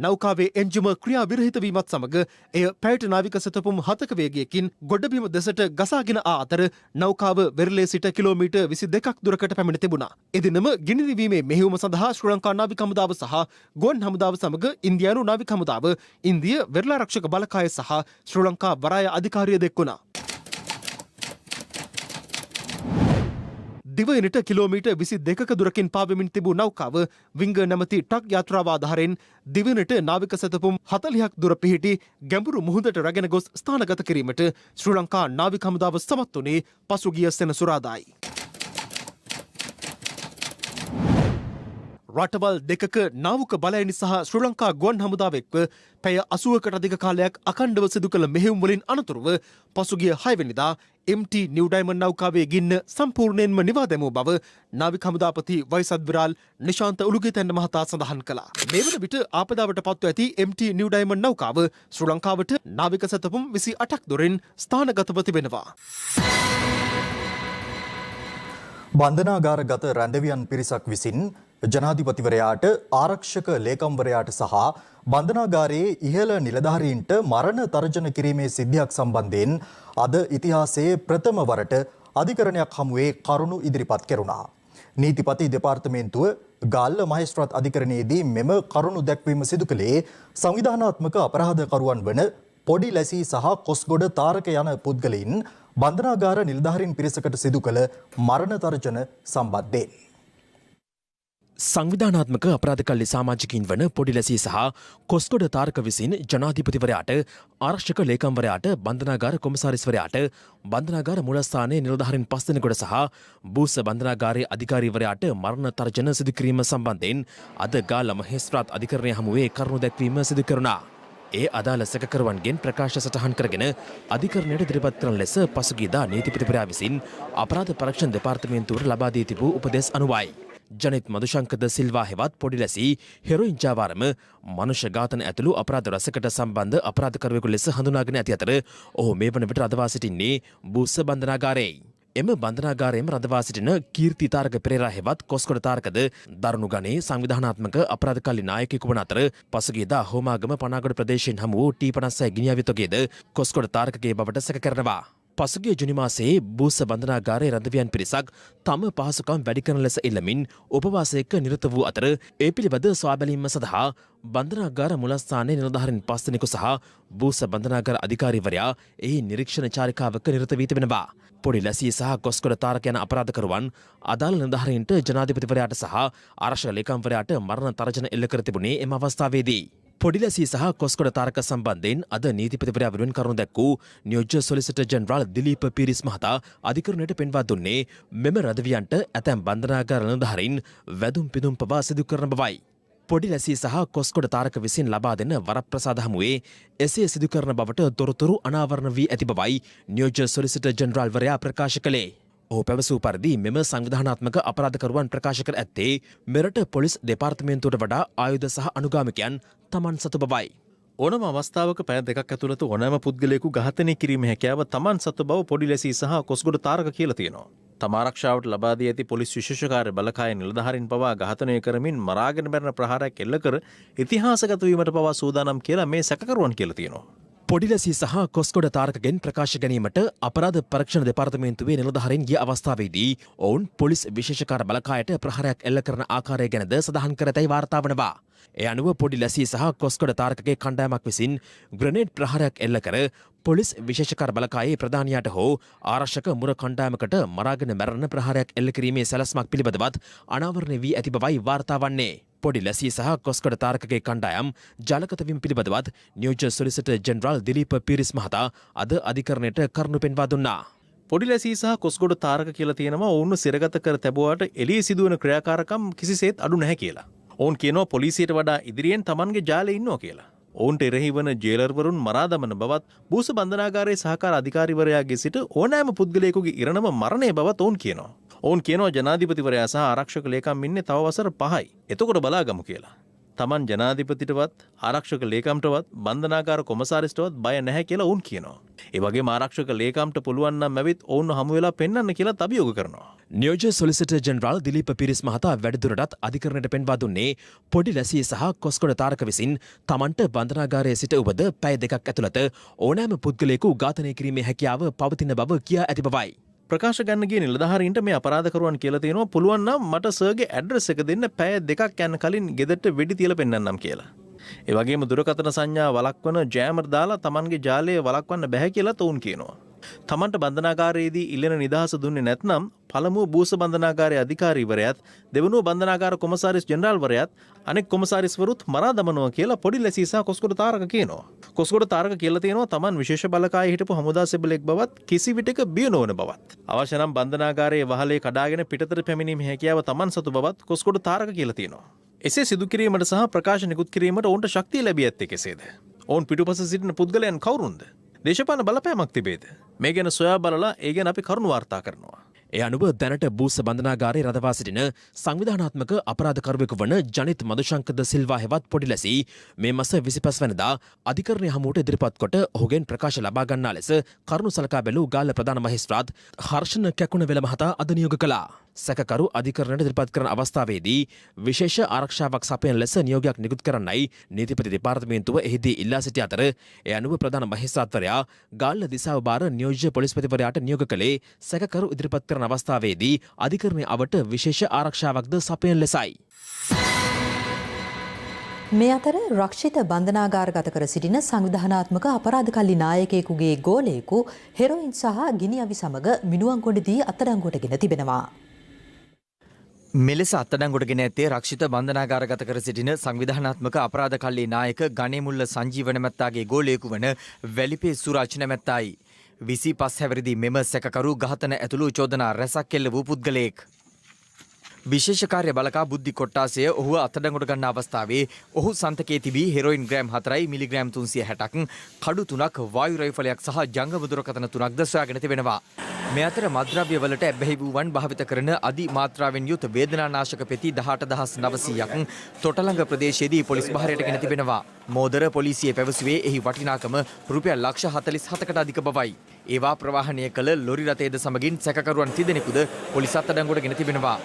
නෞකාවේ එන්ජිම ක්‍රියා විරහිත වීමත් සමග එය පැයට නාවික සැතපුම් 7ක වේගයකින් ගොඩබිම දෙසට ගසාගෙන ආ අතර නෞකාව වෙරළේ සිට කිලෝමීටර් 22ක් දුරකට පැමිණ තිබුණා. එදිනම ගිනි නිවීමේ මෙහෙයුම සඳහා ශ්‍රී ලංකා නාවික හමුදාව සහ ගුවන් හමුදාව සමග ඉන්දියානු නාවික හමුදාව, ඉන්දිය වෙරළ ආරක්ෂක බලකාය සහ ශ්‍රී ලංකා වරාය අධිකාරිය දෙක්වුණා. දිවයිනට කිලෝමීටර් 22ක දුරකින් පාවෙමින් තිබූ නෞකාව විංග නැමති ටක් යාත්‍රාව ආධාරයෙන් දිවයිනට නාවික සැතපුම් 40ක් දුර පිහිටි ගැඹුරු මුහුදට රැගෙන ගොස් ස්ථානගත කිරීමට ශ්‍රී ලංකා නාවික හමුදාව සමත් වුණේ පසුගිය සෙනසුරාදායි. රටවල් දෙකක නාවික බලයනි සහ ශ්‍රී ලංකා ගුවන් හමුදාව එක්ව පැය 80කට අධික කාලයක් අඛණ්ඩව සිදු කළ මෙහෙයුම් වලින් අනතුරුව පසුගිය 6 වෙනිදා MT නිව් ඩයමන්ඩ් නෞකාවේ ගින්න සම්පූර්ණයෙන්ම නිවා දැමූ බව නාවික හමුදාපති වයිස් අද්මිරාල් නිශාන්ත උළුගේතැන්න මහතා සඳහන් කළා. මේ වන විට ආපදාවට පත්ව ඇති MT නිව් ඩයමන්ඩ් නෞකාව ශ්‍රී ලංකාවට නාවික සැතපුම් 28ක් දුරින් ස්ථානගතව තිබෙනවා. බන්ධනාගාරගත රැඳවියන් පිරිසක් විසින් ජනාධිපතිවරයාට, ආරක්ෂක ලේකම්වරයාට සහ බන්ධනාගාරයේ ඉහළ නිලධාරීන්ට මරණ තර්ජන කිරීමේ සිද්ධියක් සම්බන්ධයෙන් අද ඉතිහාසයේ ප්‍රථම වරට අධිකරණයක් හමුවේ කරුණු ඉදිරිපත් කෙරුණා. නීතිපති දෙපාර්තමේන්තුව ගාල්ල මහේස්ත්‍රාත් අධිකරණයේදී මෙම කරුණු දැක්වීම සිදු කළේ සංවිධානාත්මක අපරාධකරුවන් වන පොඩි ලැසි සහ කොස්ගොඩ තාරක යන පුද්ගලයින් බන්ධනාගාර නිලධාරීන් පිරිසකට සිදු කළ මරණ තර්ජන සම්බන්ධයෙන් සංවිධානාත්මක අපරාධකල්ලි සමාජිකින් වන පොඩිලැසී සහ කොස්කොඩ තාරක විසින් ජනාධිපතිවරයාට ආරක්ෂක ලේකම්වරයාට බන්ධනාගාර කොමසාරිස්වරයාට බන්ධනාගාර මුලස්ථානයේ නිලධාරීන් 5 දෙනෙකුට සහ බූස්ස බන්ධනාගාරයේ අධිකාරීවරයාට මරණ තර්ජන සිදු කිරීම සම්බන්ධයෙන් අද ගාල්ල මහේස්ත්‍රාත් අධිකරණය හමුවේ කරුණු දැක්වීම සිදු කෙරුණා. ඒ අදාළ සැකකරුවන්ගෙන් ප්‍රකාශ සටහන් කරගෙන අධිකරණයට ඉදිරිපත් කරන ලෙස පසුගියදා නීතිපතිවරයා විසින් අපරාධ පරීක්ෂණ දෙපාර්තමේන්තුවට ලබා දී තිබූ උපදෙස් අනුවයි. ජනිත් මදුශංකද සිල්වා හෙවත් පොඩිලැසි හෙරොයින් ජාවාරම මනුෂ්‍ය ඝාතන ඇතුළු අපරාධ රසකට සම්බන්ධ අපරාධකරුවෙකු ලෙස හඳුනාගෙන ඇති අතර ඔහු මේ වන විට රඳවා සිටින්නේ බූස්ස බන්ධනාගාරයේ. එම බන්ධනාගාරයේම රඳවා සිටින කීර්ති තාරක පෙරේරා හෙවත් කොස්කොඩ තාරකද දරුණු ගණයේ සංවිධානාත්මක අපරාධකල්ලි නායකයෙකු වන අතර පසුගියදා හෝමාගම පනාගොඩ ප්‍රදේශයෙන් හමු වූ T56 ගිනිඅවිතොගේද කොස්කොඩ තාරකගේ බවට සැක කරනවා. පසුගිය ජුනි මාසයේ බූස්ස බන්ධනාගාරයේ රැඳවියන් පිරිසක් තම පහසුකම් වැඩි කරන ලෙස ඉල්ලමින් උපවාසයක නිරත වූ අතර ඒ පිළිබඳ සොයාබැලීම සඳහා බන්ධනාගාර මුලස්ථානයේ නිලධාරීන් 5 දෙනෙකු සහ බූස්ස බන්ධනාගාර අධිකාරීවරයා එහි නිරීක්ෂණ චාරිකාවක නිරත වී තිබෙනවා. පොඩි ලැසී සහ කොස්කොඩ තාරක යන අපරාධකරුවන් අදාළ නිලධාරීන්ට ජනාධිපතිවරයාට සහ ආරක්ෂක ලේකම්වරයාට මරණ තර්ජන එල්ල කර තිබුණේ එම අවස්ථාවේදී. පොඩිලැසී සහ කොස්කොඩ තාරක සම්බන්ධයෙන් අද නීතිපතිවරයා වෙනුවෙන් කරුණු දැක්වූ නියෝජ්‍ය සොලිසිටර් ජෙනරාල් දිලීප පීරිස් මහතා අධිකරණයට පෙන්වා දුන්නේ මෙම රැදවියන්ට ඇතැම් බන්ධනාගාර නිලධාරීන් වැදුම් පිදුම් පවා සිදු කරන බවයි. පොඩිලැසී සහ කොස්කොඩ තාරක විසින් ලබා දෙන වරප්‍රසාද හමුවේ එසේ සිදු කරන බවට තොරතුරු අනාවරණ වී ඇති බවයි නියෝජ්‍ය සොලිසිටර් ජෙනරාල්වරයා ප්‍රකාශ කළේ. ඔහු පැවසූ පරිදි මෙම සංවිධානාත්මක අපරාධකරුවන් ප්‍රකාශ කර ඇත්තේ මෙරට පොලිස් දෙපාර්තමේන්තුවට වඩා ආයුධ සහ අනුගාමිකයන් තමන් සතු බවයි. ඕනම අවස්ථාවක පැය දෙකක් ඇතුළත ඕනෑම පුද්ගලයෙකු ඝාතනය කිරීමේ හැකියාව තමන් සතු බව පොඩිලැසී සහ කොස්ගොඩ තාරක කියලා තියෙනවා. තම ආරක්ෂාවට ලබා දී ඇති පොලිස් විශේෂකාර්ය බලකාය නිලධාරීන් පවා ඝාතනය කරමින් මරාගෙන මැරෙන ප්‍රහාරයක් එල්ල කර ඉතිහාසගත වීමට පවා සූදානම් කියලා මේ සැකකරුවන් කියලා තියෙනවා. පොඩිලැසී සහ කොස්කොඩ තාරකගෙන් ප්‍රකාශ ගැනීමට අපරාධ පරීක්ෂණ දෙපාර්තමේන්තුවේ නිලධාරීන් ගිය අවස්ථාවේදී ඔවුන් පොලිස් විශේෂකාර බලකායට ප්‍රහාරයක් එල්ල කරන ආකාරය ගැනද සඳහන් කර ඇතැයි වාර්තා වනවා. ඒ අනුව පොඩිලැසී සහ කොස්කොඩ තාරකගේ කණ්ඩායමක් විසින් ග්‍රනේඩ් ප්‍රහාරයක් එල්ල කර පොලිස් විශේෂකාර බලකායේ ප්‍රධානියාට හෝ ආරක්ෂක මුර කණ්ඩායමකට මරාගෙන මැරෙන ප්‍රහාරයක් එල්ල කිරීමේ සැලැස්මක් පිළිබඳවත් අනාවරණය වී ඇති බවයි වාර්තා වන්නේ. පොඩිලැසී සහ කොස්කොඩ තාරකගේ කණ්ඩායම් ජලගත වීම පිළිබඳවත් නියෝජ්‍ය සොලිසිටර් ජෙනරාල් දිලීප පීරිස් මහතා අද අධිකරණයට කරුණු පෙන්වා දුන්නා. පොඩිලැසී සහ කොස්ගොඩ තාරක කියලා තියෙනවා ඔවුන් සිරගත කර තැබුවාට එළියේ සිදුවන ක්‍රියාකාරකම් කිසිසේත් අඩු නැහැ කියලා. ඔවුන් කියනවා පොලිසියට වඩා ඉදිරියෙන් Tamanගේ ජාලේ ඉන්නවා කියලා. ඔවුන්ට එරෙහි වන ජේලර්වරුන් මරා දමන බවත් බූස බන්ධනාගාරයේ සහකාර අධිකාරිවරයාගේ සිට ඕනෑම පුද්ගලයෙකුගේ ඉරණම මරණය බවත් ඔවුන් කියනවා. ඔවුන් කියනවා ජනාධිපතිවරයා සහ ආරක්ෂක ලේකම් ඉන්නේ තව වසර 5යි. එතකොට බලාගමු කියලා. Taman ජනාධිපතිටවත් ආරක්ෂක ලේකම්ටවත් බන්ධනාගාර කොමසාරිස්ටවත් බය නැහැ කියලා ඔවුන් කියනවා. ඒ වගේම ආරක්ෂක ලේකම්ට පුළුවන් නම් ඇවිත් ඔවුන් හමු වෙලා පෙන්වන්න කියලා අභියෝග කරනවා. නියෝජ්‍ය සොලිසිටර් ජෙනරාල් දිලීප පීරිස් මහතා වැඩිදුරටත් අධිකරණයට පෙන්වා දුන්නේ පොඩිලැසී සහ කොස්කොඩ තාරක විසින් Tamanට බන්ධනාගාරයේ සිට උබද පැය දෙකක් ඇතුළත ඕනෑම පුද්ගලයෙකු ඝාතනය කිරීමේ හැකියාව පවතින බව කියා ඇති බවයි. ප්‍රකාශ ගන්න ගිය නිලධාරීන්ට මේ අපරාධකරුවන් කියලා තියෙනවා පුළුවන් නම් මට සර්ගේ ඇඩ්‍රස් එක දෙන්න පැය දෙකක් යන කලින් ගෙදරට වෙඩි තියලා පෙන්නන්නම් කියලා. ඒ වගේම දුරකථන සංඥා වළක්වන ජෑමර් දාලා Tamanගේ ජාලය වළක්වන්න බැහැ කියලා තවුන් කියනවා. Tamanට බන්ධනාගාරයේදී ඉල්ලෙන නිදහස දුන්නේ නැත්නම් පළමුව බූස බන්ධනාගාරයේ අධිකාරීවරයාත් දෙවනුව බන්ධනාගාර කොමසාරිස් ජෙනරාල්වරයාත් අනෙක් කොමසාරිස්වරුත් මරා දමනවා කියලා පොඩිලැසී සහ කොස්ගොඩ තාරක කියනවා. කොස්ගොඩ තාරක කියලා තියෙනවා Taman විශේෂ බලකායේ හිටපු හමුදා සෙබළෙක් බවත් කිසි විටක බිය නොවන බවත්. අවශ්‍ය නම් බන්ධනාගාරයේ වහලේ කඩාගෙන පිටතට පැමිණීමේ හැකියාව Taman සතු බවත් කොස්ගොඩ තාරක කියලා තියෙනවා. එසේ සිදු කිරීමට සහ ප්‍රකාශ නිකුත් කිරීමට ඔවුන්ට ශක්තිය ලැබී ඇත්තේ කෙසේද? ඔවුන් පිටුපස සිටින පුද්ගලයන් කවුරුන්ද? දේශපාලන බලපෑමක් තිබේද? මේ ගැන සොයා බලලා ඒ ගැන අපි කරුණු වාර්තා කරනවා. ඒ අනුව දැනට බූස්ස බන්ධනාගාරයේ රඳවා සිටින සංවිධානාත්මක අපරාධකරුවෙකු වන ජනිත් මදුශංකද සිල්වා හෙවත් පොඩිලැසී මේ මාස 25 වෙනිදා අධිකරණය හමුවට ඉදිරිපත් කොට ඔහුගෙන් ප්‍රකාශ ලබා ගන්නා ලෙස කරුණු සලකා බැලූ ගාල්ල ප්‍රධාන මහේස්ත්‍රාත් හර්ෂණ කැකුණවෙල මහතා අද නියෝග කළා. සැකකරු අධිකරණයට ඉදිරිපත් කරන අවස්ථාවේදී විශේෂ ආරක්ෂාවක් සපයන ලෙස නියෝගයක් නිකුත් කරන්නයි නීතිපති දෙපාර්තමේන්තුව එහිදී ඉල්ලා සිටි අතර ඒ අනුව ප්‍රධාන මහේස්ත්‍රාත්වරයා ගාල්ල දිසාව බාර නියෝජ්‍ය පොලිස්පතිවරයාට නියෝග කළේ සැකකරු ඉදිරිපත් කරන අවස්ථාවේදී අධිකරණය අවට විශේෂ ආරක්ෂාවක්ද සපයන ලෙසයි. මේ අතර රක්ෂිත බන්ධනාගාරගත කර සිටින සංවිධානාත්මක අපරාධකල්ලි නායකයෙකුගේ ගෝලයෙකු හෙරොයින් සහ ගිනි අවි සමග මිනුවන්ගොඩදී අත්අඩංගුවටගෙන තිබෙනවා. මෙලෙස අත්අඩංගුවටගෙන ඇත්තේ රක්ෂිත බන්ධනාගාරගත කර සිටින සංවිධානාත්මක අපරාධකල්ලි නායක ගණේමුල්ල සංජීව නැමැත්තාගේ ගෝලයෙකු වන වැලිපේ සුරාජ් නැමැත්තායි. 25 හැවිරිදි මෙම සැකකරු ඝාතන ඇතුළු චෝදනා රැසක් එල්ල වූ පුද්ගලයෙක්. විශේෂ කාර්ය බලකා බුද්ධි කොට්ටාසය ඔහුව අත්අඩංගුවට ගන්න අවස්ථාවේ ඔහු සන්තකයේ තිබී හෙරොයින් ග්‍රෑම් 4යි මිලිග්‍රෑම් 360ක් කඩු 3ක් වායු රයිෆලයක් සහ ජංගම දුරකථන 3ක්ද සොයාගෙන තිබෙනවා. මේ අතර මද්ද්‍රව්‍ය වලට ඇබ්බැහි වූවන් භාවිත කරන අධි මාත්‍රාවෙන් යුත් වේදනානාශක පෙති 18900ක් තොටලඟ ප්‍රදේශයේදී පොලිස් බහරයට ගෙන තිබෙනවා. මෝදර පොලිසිය පැවසුවේ එහි වටිනාකම රුපියල් ලක්ෂ 47කට අධික බවයි. ඒවා ප්‍රවාහනය කළ ලොරි රථයේද සමගින් සැකකරුවන් 30 දෙනෙකුද පොලිස් අත්අඩංගුවට ගෙන තිබෙනවා.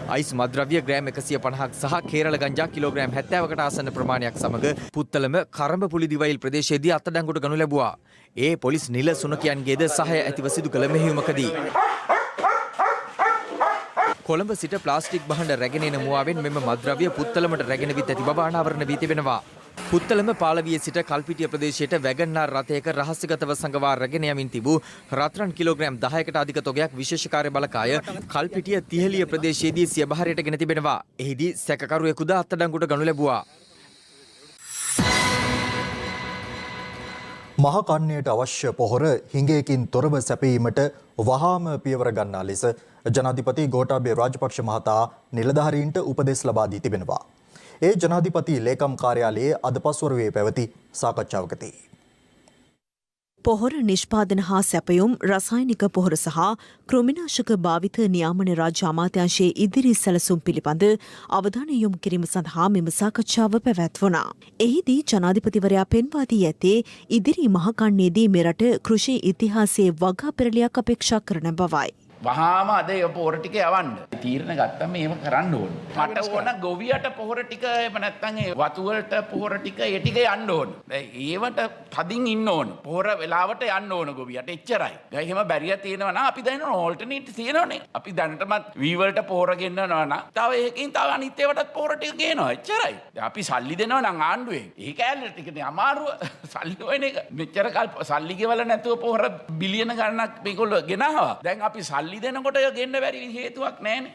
අයිස් මද්‍රව්‍ය ග්‍රෑම් 150ක් සහ කේරළ ගංජා කිලෝග්‍රෑම් 70කට ආසන්න ප්‍රමාණයක් සමග පුත්තලම කරඹපුලි දිවයිල් ප්‍රදේශයේදී අත්අඩංගුවට ගනු ලැබුවා. ඒ පොලිස් නිල සුනකයන්ගේද සහාය ඇතිව සිදු කළ මෙහෙයුමකදී කොළඹ සිට ප්ලාස්ටික් භාණ්ඩ රැගෙන එන මුවාවෙන් මෙම මද්‍රව්‍ය පුත්තලමට රැගෙන විත් ඇති බව අනාවරණ වී තිබෙනවා. පුත්තලම පාලවිය සිට කල්පිටිය ප්‍රදේශයට වැගන්නාර් රථයක රහස්‍යගතව සංගවා රැගෙන යමින් තිබූ රත්රන් කිලෝග්‍රෑම් 10කට අධික තොගයක් විශේෂ කාර්ය බලකාය කල්පිටිය තිහෙලිය ප්‍රදේශයේදී සිය බහරයට ගෙන තිබෙනවා. එහිදී සැකකරුවෙකුද අත්අඩංගුවට ගනු ලැබුවා. මහ කන්නයට අවශ්‍ය පොහොර හිඟයකින් තොරව සැපීමට වහාම පියවර ගන්නා ලෙස ජනාධිපති ගෝඨාභය රාජපක්ෂ මහතා නිලධාරීන්ට උපදෙස් ලබා දී තිබෙනවා. ඒ ජනාධිපති ලේකම් කාර්යාලයේ අද පස්වරුවේ පැවති සාකච්ඡාවකදී පොහොර නිෂ්පාදන හා සැපයුම් රසායනික පොහොර සහ කෘමිනාශක භාවිත නියාමන රාජ්‍ය අමාත්‍යාංශයේ ඉදිරි සැලසුම් පිළිබඳ අවධානය යොමු කිරීම සඳහා මෙම සාකච්ඡාව පැවැත්වුණා. එහිදී ජනාධිපතිවරයා පෙන්වා දී ඇත්තේ ඉදිරි මහකන්නේදී මෙරට කෘෂි ඉතිහාසයේ වගා පෙරලියක් අපේක්ෂා කරන බවයි. වහාම අද ඒ පොහොර ටික යවන්න. තීරණ ගත්තම එහෙම කරන්න ඕන. මට ඕන ගොවියට පොහොර ටික එහෙම නැත්නම් ඒ වතු වලට පොහොර ටික ඒ ටික යන්න ඕන. ඒවට තදින් ඉන්න ඕන. පොහොර වෙලාවට යන්න ඕන ගොවියට. එච්චරයි. එහෙම බැරිය තියෙනවා නම් අපි දැන් ඕල්ටර්නේටිව් තියෙනවනේ. අපි දැනටමත් වී වලට පොහොර ගෙන්නනවා නම් තව එකකින් තව අනිත් ඒවාටත් පොහොර ටික ගේනවා. එච්චරයි. අපි සල්ලි දෙනවා නම් ආණ්ඩුවෙන්. ඒ කෑල්ල ටිකනේ අමාරුව. සල්ලි හොයන එක. මෙච්චර කල් සල්ලි ගෙවල නැතුව පොහොර බිලියන ගණනක් මේගොල්ලෝ ගෙනාවා. දැන් අපි සල්ලි දෙනකොට ගෙන්න බැරි හේතුවක් නැහැනේ.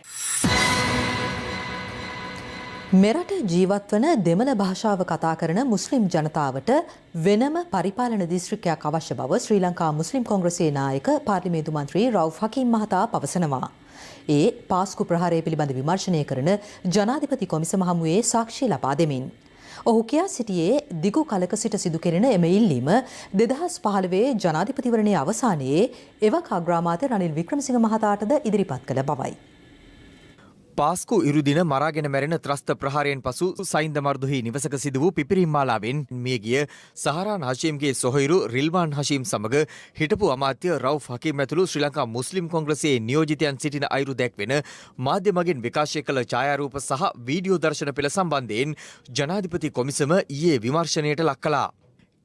මෙරට ජීවත් වන දෙමළ භාෂාව කතා කරන මුස්ලිම් ජනතාවට වෙනම පරිපාලන දිස්ත්‍රික්කයක් අවශ්‍ය බව ශ්‍රී ලංකා මුස්ලිම් කොංග්‍රසයේ නායක පාර්ලිමේන්තු මන්ත්‍රී රවුෆ් හකීම් මහතා පවසනවා. ඒ පාස්කු ප්‍රහාරය පිළිබඳ විමර්ශනය කරන ජනාධිපති කොමිසම හමුවේ සාක්ෂි ලබා දෙමින්. ඔහු කියා සිටියේ දිගු කලක සිට සිදු කෙරෙන එම ඉල්ලීම 2015 ජනාධිපතිවරණයේ අවසානයේ එවක අග්‍රාමාත්‍ය රනිල් වික්‍රමසිංහ මහතාටද ඉදිරිපත් කළ බවයි. පාස්කු ඉරුදින මරාගෙන මැරෙන ත්‍රස්ත ප්‍රහාරයෙන් පසු සයින්ද මර්දුහි නිවසක සිදු වූ පිපිරීම් මාලාවෙන් මියගිය සහරාන් හෂීම්ගේ සොහොයුරු රිල්වාන් හෂීම් සමග හිටපු අමාත්‍ය රවුෆ් හකීම් ඇතුළු ශ්‍රී ලංකා මුස්ලිම් කොංග්‍රසයේ නියෝජිතයන් සිටින අයුරු දැක්වෙන මාධ්‍ය මගින් විකාශය කළ ඡායාරූප සහ වීඩියෝ දර්ශන පෙළ සම්බන්ධයෙන් ජනාධිපති කොමිසම ඊයේ විමර්ශනයට ලක් කළා.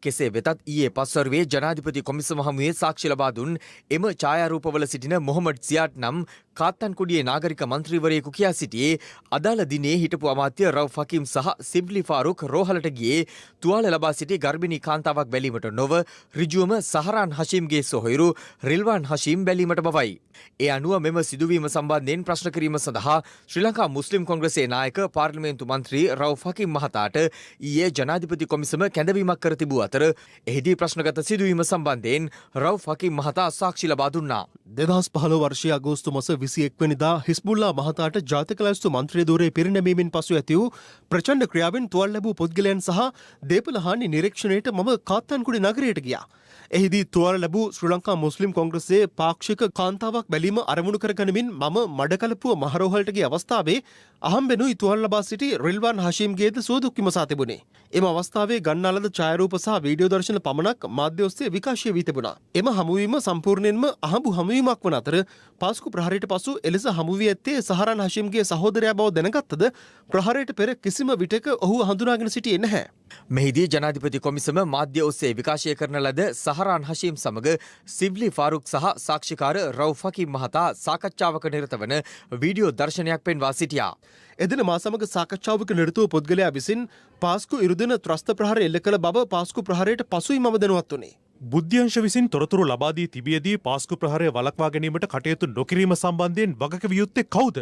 කෙසේ වෙතත් ඊයේ පස්වරුවේ ජනාධිපති කොමිසම හමුවේ සාක්ෂි ලබා දුන් එම ඡායාරූපවල සිටින මොහොමඩ් සියාට් නම් කාත්තන්කුඩියේ නාගරික මන්ත්‍රීවරයෙකු කියා සිටියේ අදාළ දිනේ හිටපු අමාත්‍ය රවුෆ් හකීම් සහ සිබ්ලි ෆාරුක් රෝහලට ගියේ තුවාල ලබා සිටි ගර්භිණී කාන්තාවක් බැලීමට නොව ඍජුවම සහරාන් හෂීම්ගේ සොහොයුරු රිල්වාන් හෂීම් බැලීමට බවයි. ඒ අනුව මෙම සිදුවීම සම්බන්ධයෙන් ප්‍රශ්න කිරීම සඳහා ශ්‍රී ලංකා මුස්ලිම් කොංග්‍රසයේ නායක පාර්ලිමේන්තු මන්ත්‍රී රවුෆ් හකීම් මහතාට ඊයේ ජනාධිපති කොමිසම කැඳවීමක් කර තිබූ අතර එහිදී ප්‍රශ්නගත සිදුවීම සම්බන්ධයෙන් රවුෆ් හකීම් මහතා සාක්ෂි ලබා දුන්නා. 2015 වර්ෂයේ අගෝස්තු මාස 21 වෙනිදා හිස්බුල්ලා මහතාට ජාතික ලැයිස්තු මන්ත්‍රී ධූරයේ පිරිනැමීමෙන් පසු ඇති වූ ප්‍රචණ්ඩ ක්‍රියාවෙන් තුවාල ලැබූ පුද්ගලයන් සහ දේපල හානි නිරීක්ෂණයට මම කාත්තන්කුඩි නගරයට ගියා. එහිදී තුවාල ලැබූ ශ්‍රී ලංකා මුස්ලිම් කොංග්‍රසයේ පාක්ෂික කාන්තාවක් බැලීම අරමුණු කරගනිමින් මම මඩකලපුව මහරෝහලට ගිය අවස්ථාවේ අහම්බෙනුයි තුවාල ලබා සිටි රිල්වාන් හෂීම්ගේද සුවදුක් විමසා තිබුණේ. එම අවස්ථාවේ ගන්නා ලද ඡායාරූප සහ වීඩියෝ දර්ශන පමණක් මාධ්‍ය ඔස්සේ විකාශය වී තිබුණා. එම හමුවීම සම්පූර්ණයෙන්ම අහඹු හමුවීමක් වන අතර පාස්කු ප්‍රහාරයට පසු එලෙස හමු වී ඇත්තේ සහරාන් හෂීම්ගේ සහෝදරයා බව දැනගත්තද ප්‍රහාරයට පෙර කිසිම විටක ඔහු හඳුනාගෙන සිටියේ නැහැ. මෙහිදී ජනාධිපති කොමිසම මාධ්‍ය ඔස්සේ විකාශය කරන ලද සහරාන් හෂීම් සමග සිව්ලි ෆාරුක් සහ සාක්ෂිකාර රවුෆ් හකීම් මහතා සාකච්ඡාවක නිරත වන වීඩියෝ දර්ශනයක් පෙන්වා සිටියා. එදින මා සමග සාකච්ඡාවක නිරත වූ පුද්ගලයා විසින් පාස්කු ඉරුදින ත්‍රස්ත ප්‍රහාරය එල්ල කළ බව පාස්කු ප්‍රහාරයට පසුයි මම දැනුවත් වුණේ. බුද්ධ්‍යංශ විසින් තොරතුරු ලබා දී තිබියදී පාස්කු ප්‍රහාරය වළක්වා ගැනීමට කටයුතු නොකිරීම සම්බන්ධයෙන් වගකිව යුත්තේ කවුද?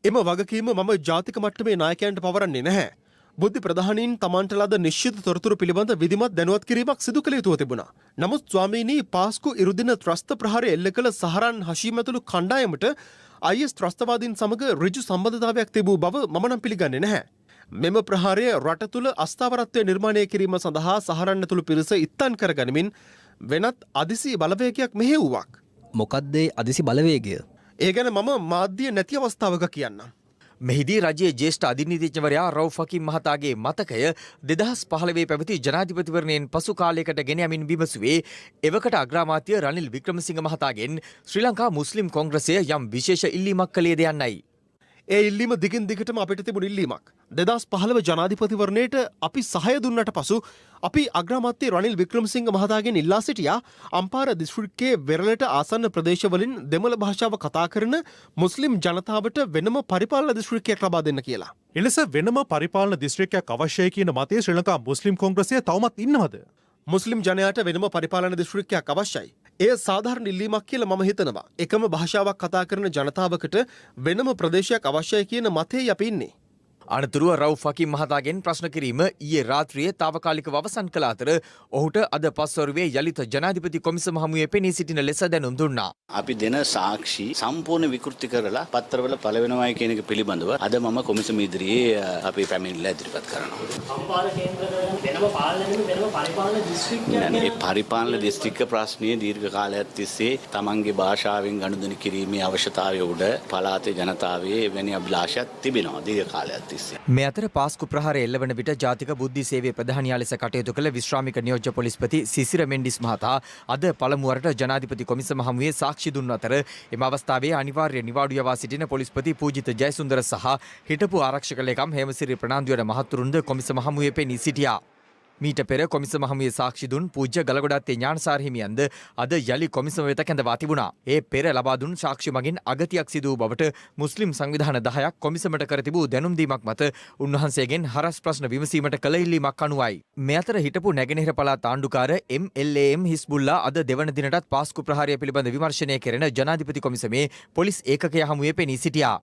එම වගකීම මම ජාතික මට්ටමේ නායකයන්ට පවරන්නේ නැහැ. බුද්ධි ප්‍රධානීන් තමන්ට ලද නිශ්චිත තොරතුරු පිළිබඳ විධිමත් දැනුවත් කිරීමක් සිදු කළ යුතුව තිබුණා. නමුත් ස්වාමීනි පාස්කු ඉරුදින ත්‍රස්ත ප්‍රහාරය එල්ල කළ සහරන් හෂීම් ඇතුළු කණ්ඩායමට IS ත්‍රස්තවාදීන් සමග ඍජු සම්බන්ධතාවයක් තිබූ බව මම නම් පිළිගන්නේ නැහැ. මෙම ප්‍රහාරය රට තුළ අස්ථාවරත්වය නිර්මාණය කිරීම සඳහා සහරන් ඇතුළු පිරිස ඉත්තන් කරගනිමින් වෙනත් අදිසි බලවේගයක් මෙහෙව්වක්. මොකක්ද ඒ අදිසි බලවේගය? ඒ ගැන මම මාධ්‍ය නැති අවස්ථාවක කියන්නම්. මෙහිදී රජයේ ජ්‍යෙෂ්ඨ අධිනීතිඥවරයා රවුෆ් හකීම් මහතාගේ මතකය 2015 පැවති ජනාධිපතිවරණයෙන් පසු කාලයකට ගෙන යමින් විමසුවේ එවකට අග්‍රාමාත්‍ය රනිල් වික්‍රමසිංහ මහතාගෙන් ශ්‍රී ලංකා මුස්ලිම් කොංග්‍රසය යම් විශේෂ ඉල්ලීමක් කළේද යන්නයි. ඒ ඉල්ලීම දිගින් දිගටම අපිට තිබුණු ඉල්ලීමක්. 2015 ජනාධිපතිවරණයට අපි සහාය දුන්නට පසු අපි අග්‍රාමාත්‍ය රනිල් වික්‍රමසිංහ මහතාගෙන් ඉල්ලා සිටියා අම්පාර දිස්ත්‍රික්කයේ වෙරළට ආසන්න ප්‍රදේශවලින් දෙමළ භාෂාව කතා කරන මුස්ලිම් ජනතාවට වෙනම පරිපාලන දිස්ත්‍රික්කයක් ලබා දෙන්න කියලා. එලෙස වෙනම පරිපාලන දිස්ත්‍රික්කයක් අවශ්‍යයි කියන මතය ශ්‍රී ලංකා මුස්ලිම් කොංග්‍රසය තවමත් ඉන්නවද? මුස්ලිම් ජනයාට වෙනම පරිපාලන දිස්ත්‍රික්කයක් අවශ්‍යයි. එය සාධාරණ ඉල්ලීමක් කියලා මම හිතනවා. එකම භාෂාවක් කතා කරන ජනතාවකට වෙනම ප්‍රදේශයක් අවශ්‍යයි කියන මතයේ අපි ඉන්නේ. අනතුරුව රවුෆ් හකීම් මහතාගෙන් ප්‍රශ්න කිරීම ඊයේ රාත්‍රියේ తాවකාලිකව අවසන් කළ අතර ඔහුට අද පස්වරුවේ යලිත ජනාධිපති කොමිසම හමුවේ පෙනී සිටින ලෙස දැනුම් දුන්නා. අපි දෙන සාක්ෂි සම්පූර්ණ විකෘති කරලා පත්තරවල පළවෙනවයි කියන එක පිළිබඳව අද මම කොමිසම ඉදිරියේ අපි පැමිණිල්ල ඉදිරිපත් කරනවා. අම්පාර කේන්ද්‍රවල වෙනම පාලනය වෙනම පරිපාලන දිස්ත්‍රික්කයක් මේ පරිපාලන දිස්ත්‍රික්ක ප්‍රශ්නයේ දීර්ඝ කාලයක් තිස්සේ තමන්ගේ භාෂාවෙන් ගනුදෙනු කිරීමේ අවශ්‍යතාවය උඩ පළාතේ ජනතාවේ එවැනි අභිලාෂයක් තිබෙනවා දීර්ඝ කාලයක්. මේ අතර පාස්කු ප්‍රහාරය එල්ලවන විට ජාතික බුද්ධි සේවයේ ප්‍රධානියා ලෙස කටයුතු කළ විශ්‍රාමික නියෝජ්‍ය පොලිස්පති සිසිර මෙන්ඩිස් මහතා අද පළමු වරට ජනාධිපති කොමිසම හමුවේ සාක්ෂි දුන් අතර එම අවස්ථාවේ අනිවාර්ය නිවාඩු යවා සිටින පොලිස්පති පූජිත ජයසුන්දර සහ හිටපු ආරක්ෂක ලේකම් හේමසිරි ප්‍රනාන්දු යන මහතුරුන්ද කොමිසම හමුවේ පෙනී සිටියා. මීට පෙර කොමිසම හමුවේ සාක්ෂි දුන් පූජ්‍ය ගලගොඩත්තේ ඥානසාර හිමියන්ද අද යලි කොමිසම වෙත කැඳවා තිබුණා. ඒ පෙර ලබා දුන් සාක්ෂි මගින් අගතියක් සිදු වූ බවට මුස්ලිම් සංවිධාන 10ක් කොමිසමට කර තිබූ දැනුම් දීමක් මත උන්වහන්සේගෙන් හරස් ප්‍රශ්න විමසීමට කළ ඉල්ලීමක් අනුවයි. මේ අතර හිටපු නැගෙනහිර පළාත් ආණ්ඩුකාර MLAM හිස්බුල්ලා අද දෙවන දිනටත් පාස්කු ප්‍රහාරය පිළිබඳ විමර්ශනය කෙරෙන ජනාධිපති කොමිසමේ පොලිස් ඒකකය හමුවේ පෙනී සිටියා.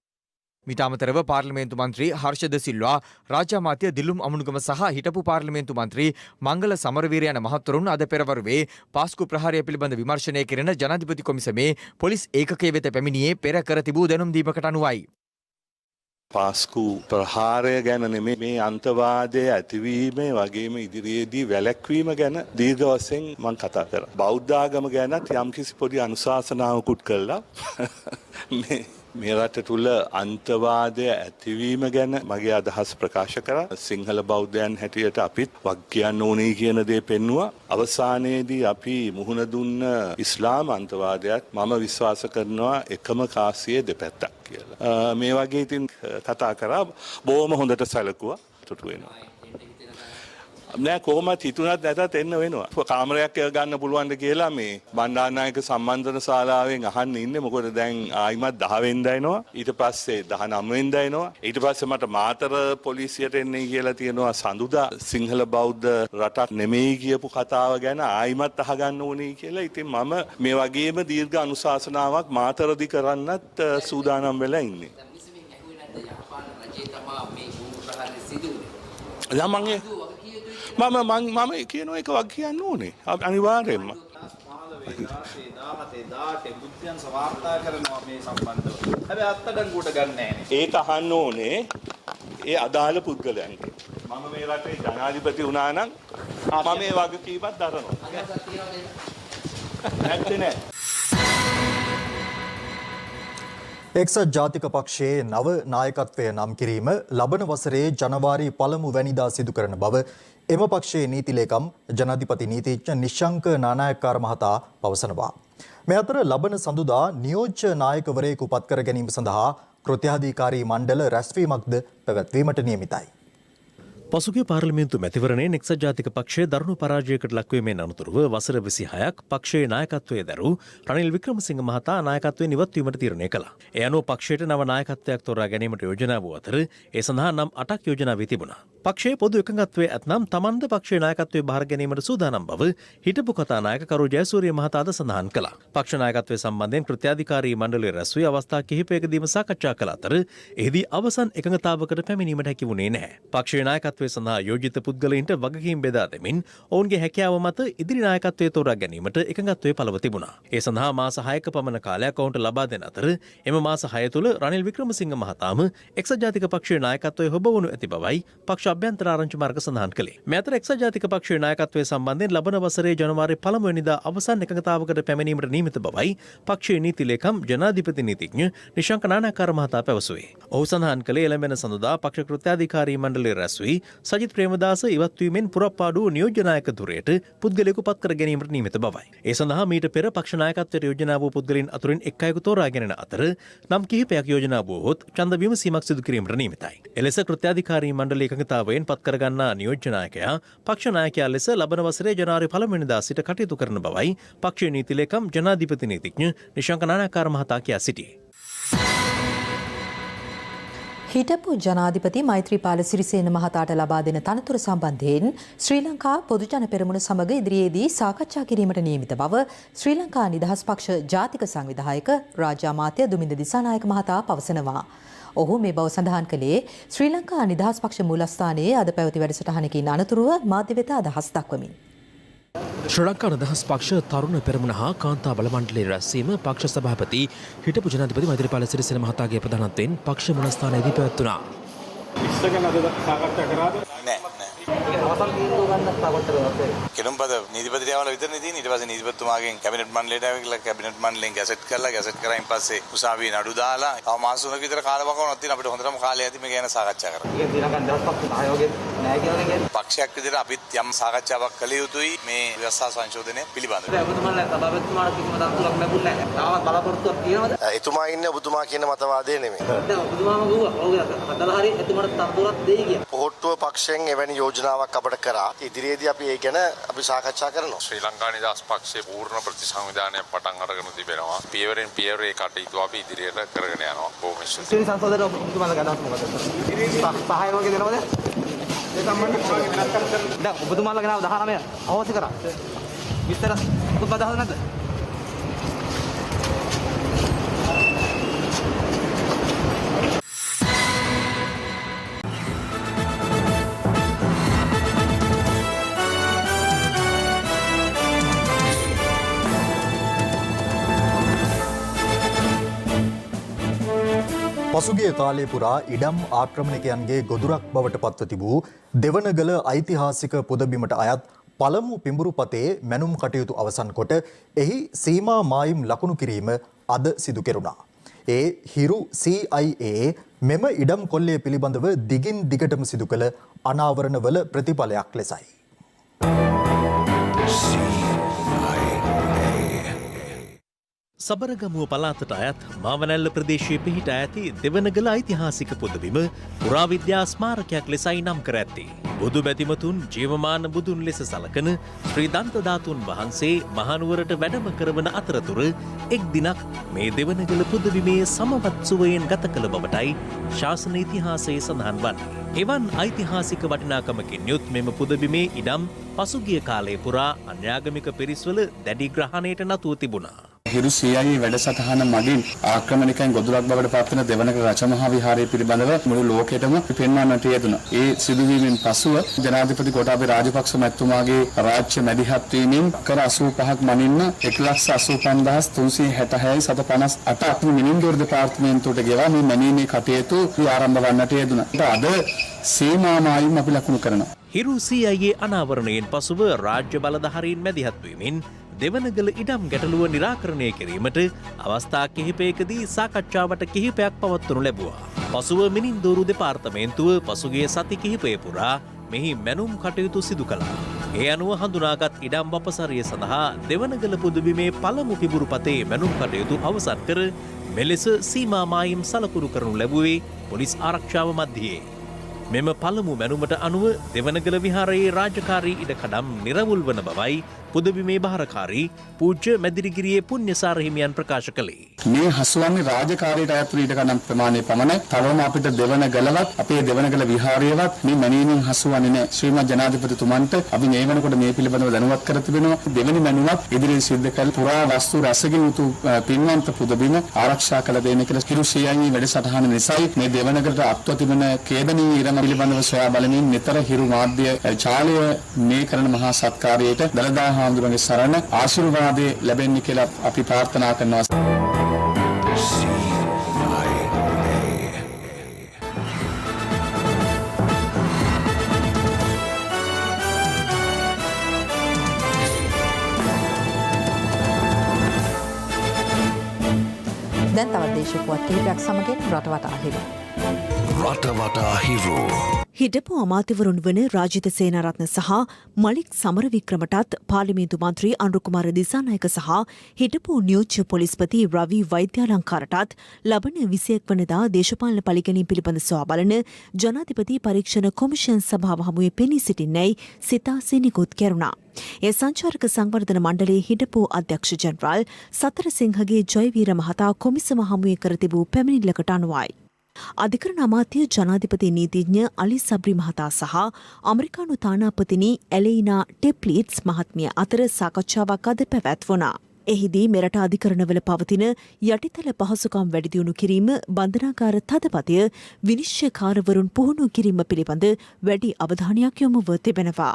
මිට අමතරව පාර්ලිමේන්තු මන්ත්‍රී හර්ෂද සිල්වා රාජ්‍ය අමාත්‍ය දිලුම් අමුණුගම සහ හිටපු පාර්ලිමේන්තු මන්ත්‍රී මංගල සමරවීර යන මහත්වරුන් අද පෙරවරුවේ පාස්කු ප්‍රහාරය පිළිබඳ විමර්ශනය කෙරෙන ජනාධිපති කොමිසමේ පොලිස් ඒකකය වෙත පැමිණියේ පෙර කර තිබූ දැනුම් දීමකට අනුවයි. පාස්කු ප්‍රහාරය ගැන නෙමේ මේ අන්තවාදය ඇතිවීම වගේම ඉදිරියේදී වැළැක්වීම ගැන දීර්ඝ වශයෙන් මම කතා කරා. බෞද්ධ ආගම ගැනත් යම්කිසි පොඩි අනුශාසනාවකුත් කළා. මේ රට තුල අන්තවාදය ඇතිවීම ගැන මගේ අදහස් ප්‍රකාශ කරා. සිංහල බෞද්ධයන් හැටියට අපිත් වක් කියන්න ඕනේ කියන දේ පෙන්නුවා. අවසානයේදී අපි මුහුණ දුන්න ඉස්ලාම් අන්තවාදයත් මම විශ්වාස කරනවා එකම කාසියේ දෙපැත්තක් කියලා. මේ වගේ ඉතින් කතා කරා බොහොම හොඳට සැලකුවා. තුටු වෙනවා. නෑ කොහොමත් හිතුණත් නැතත් එන්න වෙනවා. කාමරයක් ගන්න පුළුවන්ද කියලා මේ බණ්ඩාරනායක සම්මන්ත්‍රණ ශාලාවෙන් අහන්න ඉන්නේ. මොකද දැන් ආයිමත් 10 වෙනිදා එනවා. ඊට පස්සේ 19 වෙනිදා එනවා. ඊට පස්සේ මට මාතර පොලිසියට එන්නේ කියලා තියෙනවා. සඳුදා සිංහල බෞද්ධ රටක් නෙමෙයි කියපු කතාව ගැන ආයිමත් අහගන්න ඕනේ කියලා. ඉතින් මම මේ වගේම දීර්ඝ අනුශාසනාවක් මාතරදි කරන්නත් සූදානම් වෙලා ඉන්නේ. ළමංගේ මම කියන එක වක් කියන්න ඕනේ අනිවාර්යෙන්ම. ඒක අහන්න ඕනේ ඒ අදාළ පුද්ගලයන්ට. මම මේ රටේ ජනාධිපති වුණා නම් මම මේ වගකීමක් දරනවා. නැත්තේ නෑ. එක්සත් ජාතික පක්ෂයේ නව නායකත්වය නම් කිරීම ලබන වසරේ ජනවාරි පළමු වැනිදා සිදු කරන බව එම පක්ෂයේ නීති ලේකම් ජනාධිපති නීතිඥ නිශ්ශංක නානායක්කාර මහතා පවසනවා. මේ අතර ලබන සඳුදා නියෝජ්‍ය නායකවරයෙකු පත් කර ගැනීම සඳහා කෘත්‍යාධිකාරී මණ්ඩල රැස්වීමක්ද පැවැත්වීමට නියමිතයි. පසුගිය පාර්ලිමේන්තු මැතිවරණයෙන් එක්සත් ජාතික පක්ෂය දරුණු පරාජයකට ලක්වීමෙන් අනතුරුව වසර 26ක් පක්ෂයේ නායකත්වයේ දරූ රනිල් වික්‍රමසිංහ මහතා නායකත්වයෙන් ඉවත්වීමට තීරණය කළා. ඒ අනුව පක්ෂයට නව නායකත්වයක් තෝරා ගැනීමට යෝජනා වූ අතර ඒ සඳහා නම් 8ක් යෝජනා වී තිබුණා. පක්ෂයේ පොදු එකඟත්වයේ ඇතනම් තමන්ද පක්ෂයේ නායකත්වයේ බාර ගැනීමට සූදානම් බව හිටපු කතානායක කරු ජයසූරිය මහතාද සඳහන් කළා. පක්ෂ නායකත්වයේ සම්බන්ධයෙන් කෘත්‍යාධිකාරී මණ්ඩලය රැස් වී අවස්ථා කිහිපයකදීම සාකච්ඡා කළ අතර එහිදී අවසන් එකඟතාවකට පැමිණීමට හැකි වුණේ නැහැ. පක්ෂයේ නායකත්වයේ සඳහා යෝජිත පුද්ගලයින්ට වගකීම් බෙදා දෙමින් ඔවුන්ගේ හැකියාව මත ඉදිරි නායකත්වයේ තෝරා ගැනීමට එකඟත්වයේ පළව තිබුණා. ඒ සඳහා මාස 6ක පමණ කාලයක් ඔවුන්ට ලබා දෙන අතර එම මාස 6 තුළ රනිල් වික්‍රමසිංහ මහතාම එක්සත් ජාතික පක්ෂයේ නායකත්වයේ හොබවනු ඇති බවයි පක්ෂ අභ්‍යන්තර ආරංචි මාර්ග සඳහන් කළේ. මේ අතර එක්සත් ජාතික පක්ෂයේ නායකත්වයේ සම්බන්ධයෙන් ලබන වසරේ ජනවාරි 1 වෙනිදා අවසන් එකඟතාවකට පැමිණීමට නියමිත බවයි පක්ෂයේ නීති ලේකම් ජනාධිපති නීතිඥ නිශාංක නානායක්කාර මහතා පැවසුවේ. ඔහු සඳහන් කළේ එළඹෙන සඳුදා පක්ෂ කෘත්‍යාධිකාරී මණ්ඩලය රැස් වී සජිත් ප්‍රේමදාස ඉවත්වීමෙන් පුරප්පාඩු නියෝජ්‍ය නායක ධුරයට පුද්ගලයෙකු පත් කර ගැනීමට නියමිත බවයි. ඒ සඳහා මීට පෙර පක්ෂ නායකත්වයට යෝජනා වූ පුද්ගලයන් අතුරින් එක් අයෙකු තෝරා ගැනීම අතර නම් කිහිපයක් යෝජනා වුවහොත් ඡන්ද විමසීමක් සිදු කිරීමට නියමිතයි. එලෙස කෘත්‍යාධිකාරී මණ්ඩලයේ එකඟතාවයෙන් පත් කර ගන්නා නියෝජ්‍ය නායකයා පක්ෂ නායකයා ලෙස ලබන වසරේ ජනවාරි 1 වෙනිදා සිට කටයුතු කරන බවයි පක්ෂයේ නීති ලේකම් ජනාධිපති නීතිඥ නිශාංක නානායක්කාර මහතා කියා සිටියේ. හිටපු ජනාධිපති මෛත්‍රීපාල සිරිසේන මහතාට ලබා දෙන තනතුර සම්බන්ධයෙන් ශ්‍රී ලංකා පොදු ජන පෙරමුණ සමග ඉදිරියේදී සාකච්ඡා කිරීමට නියමිත බව ශ්‍රී ලංකා නිදහස් පක්ෂ ජාතික සංවිධායක රාජ්‍ය අමාත්‍ය දුමින්ද දිසානායක මහතා පවසනවා. ඔහු මේ බව සඳහන් කළේ ශ්‍රී ලංකා නිදහස් පක්ෂ මූලස්ථානයේ අද පැවති වැඩසටහනකින් අනතුරුව මාධ්‍ය වෙත අදහස් දක්වමින්. ශ්‍රී ලංකා නිදහස් පක්ෂ තරුණ පෙරමුණ හා කාන්තා බල මණ්ඩලයේ රැස්වීම පක්ෂ සභාපති හිටපු ජනාධිපති මෛත්‍රීපාල සිරිසේන මහතාගේ ප්‍රධානත්වයෙන් පක්ෂ මූලස්ථානයේදී පැවැත්වුණා. කෙනුම්පද නීතිපතිවල විතරනේ තියෙන්නේ. ඊට පස්සේ නීතිපතිතුමාගෙන් කැබිනට් මණ්ඩලයට ඇවිල්ලා කැබිනට් මණ්ඩලයෙන් ගැසට් කරායින් පස්සේ උසාවියේ නඩු දාලා තව මාස 3ක විතර කාලවකවානුවක් තියෙන අපිට හොඳටම කාලය ඇති මේ ගැන සාකච්ඡා කරන්න. ඒක ශ්‍රී ලංකා නිදහස් පක්ෂ සහයෝගයෙන් නැහැ කියලා කියන්නේ. පක්ෂයක් විදිහට අපිත් යම් සාකච්ඡාවක් කළ යුතුයි මේ ව්‍යවස්ථා සංශෝධනය පිළිබඳව. ඔබතුමාලා සභාපතිතුමාට කිසිම තනතුරක් ලැබුණේ නැහැ. තාමත් බලාපොරොත්තුවක් තියෙනවද? එතුමා ඉන්නේ ඔබතුමා කියන මතවාදය නෙමෙයි. දැන් ඔබතුමාම කිව්වා ඔව් හදලා හරි එතුමාට තනතුරක් දෙයි කියලා. පොහොට්ටුව පක්ෂයෙන් එවැනි යෝජනාවක් අපට කරා. ඉදිරියේදී අපි ඒ ගැන අපි සාකච්ඡා කරනවා. ශ්‍රී ලංකා නිදහස් පක්ෂයේ පූර්ණ ප්‍රතිසංවිධානයක් පටන් අරගෙන තිබෙනවා. පියවරෙන් පියවර ඒ කටයුතු අපි ඉදිරියට කරගෙන යනවා. බොහොම ස්තුතියි. ශ්‍රී සංසදයට ඔබතුමාලා ගණන් මොකද? පහය වගේ දෙනවද? ඒ සම්බන්ධව දැන් ඔබතුමාලා ගෙනාව 19 අවශ්‍ය කරා. විස්තර ඔබතුමා දහස් නැද්ද? පසුගිය කාලය පුරා ඉඩම් ආක්‍රමණිකයන්ගේ ගොදුරක් බවට පත්ව තිබූ දෙවනගල ඓතිහාසික පුදබිමට අයත් පළමු පිඹුරුපතේ මැනුම් කටයුතු අවසන් කොට එහි සීමා මායිම් ලකුණු කිරීම අද සිදු කෙරුණා. ඒ හිරු CIA මෙම ඉඩම් කොල්ලය පිළිබඳව දිගින් දිගටම සිදු කළ අනාවරණවල ප්‍රතිඵලයක් ලෙසයි. සබරගමුව පළාතට අයත් මාවනැල්ල ප්‍රදේශයේ පිහිට ඇති දෙවනගල ඓතිහාසික පුදබිම පුරාවිද්‍යා ස්මාරකයක් ලෙසයි නම් කර ඇත්තේ. බුදු බැතිමතුන් ජීවමාන බුදුන් ලෙස සලකන ශ්‍රී දන්ත ධාතුන් වහන්සේ මහනුවරට වැඩම කරවන අතරතුර එක් දිනක් මේ දෙවනගල පුදබිමේ සමවත් සුවයෙන් ගත කළ බවටයි ශාසන ඉතිහාසයේ සඳහන් වන්නේ. එවන් ඓතිහාසික වටිනාකමකින් යුත් මෙම පුදබිමේ ඉඩම් පසුගිය කාලය පුරා අන්‍යාගමික පිරිස්වල දැඩි ග්‍රහණයට නතුව තිබුණා. හිරු CIA වැඩසටහන මගින් ආක්‍රමණිකයන් ගොදුරක් බවට පත්වන දෙවනක රජමහා විහාරය පිළිබඳව මුළු ලෝකෙටම පෙන්වන්නට යෙදුණා. ඒ සිදුවීමෙන් පසුව ජනාධිපති ගෝඨාභය රාජපක්ෂ මැතිතුමාගේ රාජ්‍ය මැදිහත් වීමෙන් කර 85ක් මනින්න 1,85,366,758ක් මිනින්දොර දෙපාර්තමේන්තුවට ගෙවා මේ මැනීමේ කටයුතු ආරම්භ වන්නට යෙදුණා. අද සීමා මායිම් අපි ලකුණු කරනවා. හිරු CIA අනාවරණයෙන් පසුව රාජ්‍ය බලධාරීන් මැදිහත් වීමෙන් දෙවනගල ඉඩම් ගැටලුව නිරාකරණය කිරීමට අවස්ථා කිහිපයකදී සාකච්ඡාවට කිහිපයක් පවත්වනු ලැබුවා. පසුව මිනින්දෝරු දෙපාර්තමේන්තුව පසුගිය සති කිහිපය පුරා මෙහි මැනුම් කටයුතු සිදු කළා. ඒ අනුව හඳුනාගත් ඉඩම් වපසරිය සඳහා දෙවනගල පුදබිමේ පළමු පිබුරුපතේ මැනුම් කටයුතු අවසන් කර මෙලෙස සීමා මායිම් සලකුණු කරනු ලැබුවේ පොලිස් ආරක්ෂාව මැදියේ. මෙම පළමු මැනුමට අනුව දෙවනගල විහාරයේ රාජකාරී ඉඩකඩම් නිරවුල් වන බවයි පුදබිමේ භාරකාරී පූජ්‍ය මැදිරිගිරියේ පුණ්‍යසාර හිමියන් ප්‍රකාශ කළේ. මේ හසුවන්නේ රාජකාරීට අයත් වූ ඉඩකඩම් ප්‍රමාණය පමණයි. තවම අපිට දෙවනගලවත් අපේ දෙවනගල විහාරයවත් මේ මැනීමෙන් හසුවන්නේ නැහැ. ශ්‍රීමත් ජනාධිපතිතුමන්ට අපි මේ වෙනකොට මේ පිළිබඳව දැනුවත් කර තිබෙනවා. දෙවනි මැනුමත් ඉදිරියේ සිද්ධ කළ පුරා වස්තු රැසකින් යුතු පින්වන්ත පුදබිම ආරක්ෂා කළ දෙන්න කියලා කිරු ශ්‍රීයන්ගේ වැඩසටහන නිසායි මේ දෙවනගලට අත්ව තිබෙන ඛේදනීය ඉරම පිළිබඳව සොයා බලමින් නිතර හිරු මාධ්‍ය චාලය මේ කරන මහා සත්කාරයට දළදා හාමුදුරන්ගේ සරණ ආශිර්වාදේ ලැබෙන්න කියලා අපි ප්‍රාර්ථනා කරනවා. දැන් තවත් දේශපුවත් කිහිපයක් සමගින් රටවටා හිරු. රටවටා හිරු. හිටපු අමාත්‍යවරුන් වන රාජිත සේනාරත්න සහ මලික් සමරවික්‍රමටත් පාර්ලිමේන්තු මන්ත්‍රී අනුරුකුමාර දිසානායක සහ හිටපු නියෝජ්‍ය පොලිස්පති රවි වෛද්‍යාලංකාරටත් ලබන 21 වනදා දේශපාලන පරිගණීම් පිළිබඳ සොයා බලන ජනාධිපති පරීක්ෂණ කොමිෂන් සභාව හමුවේ පෙනී සිටින්නයි සිතාසේ නිකුත් කෙරුණා. ඒ සංචාරක සංවර්ධන මණ්ඩලයේ හිටපු අධ්‍යක්ෂ ජනරාල් සතරසිංහගේ ජයවීර මහතා කොමිසම හමුවේ කර තිබූ පැමිණිල්ලකට අනුවයි. අධිකරණ අමාත්‍ය ජනාධිපති නීතිඥ අලි සබ්රි මහතා සහ අමරිකානු තානාපතිනි ඇලෙයිනා ටෙප්ලිට්ස් මහත්මිය අතර සාකච්ඡාවක් අද පැවැත්වුණා. එහිදී මෙරට අධිකරණවල පවතින යටිතල පහසුකම් වැඩිදියුණු කිරීම, බන්ධනාගාර තදපතය, විනිශ්චයකාරවරුන් පුහුණු කිරීම පිළිබඳ වැඩි අවධානයක් යොමුව තිබෙනවා.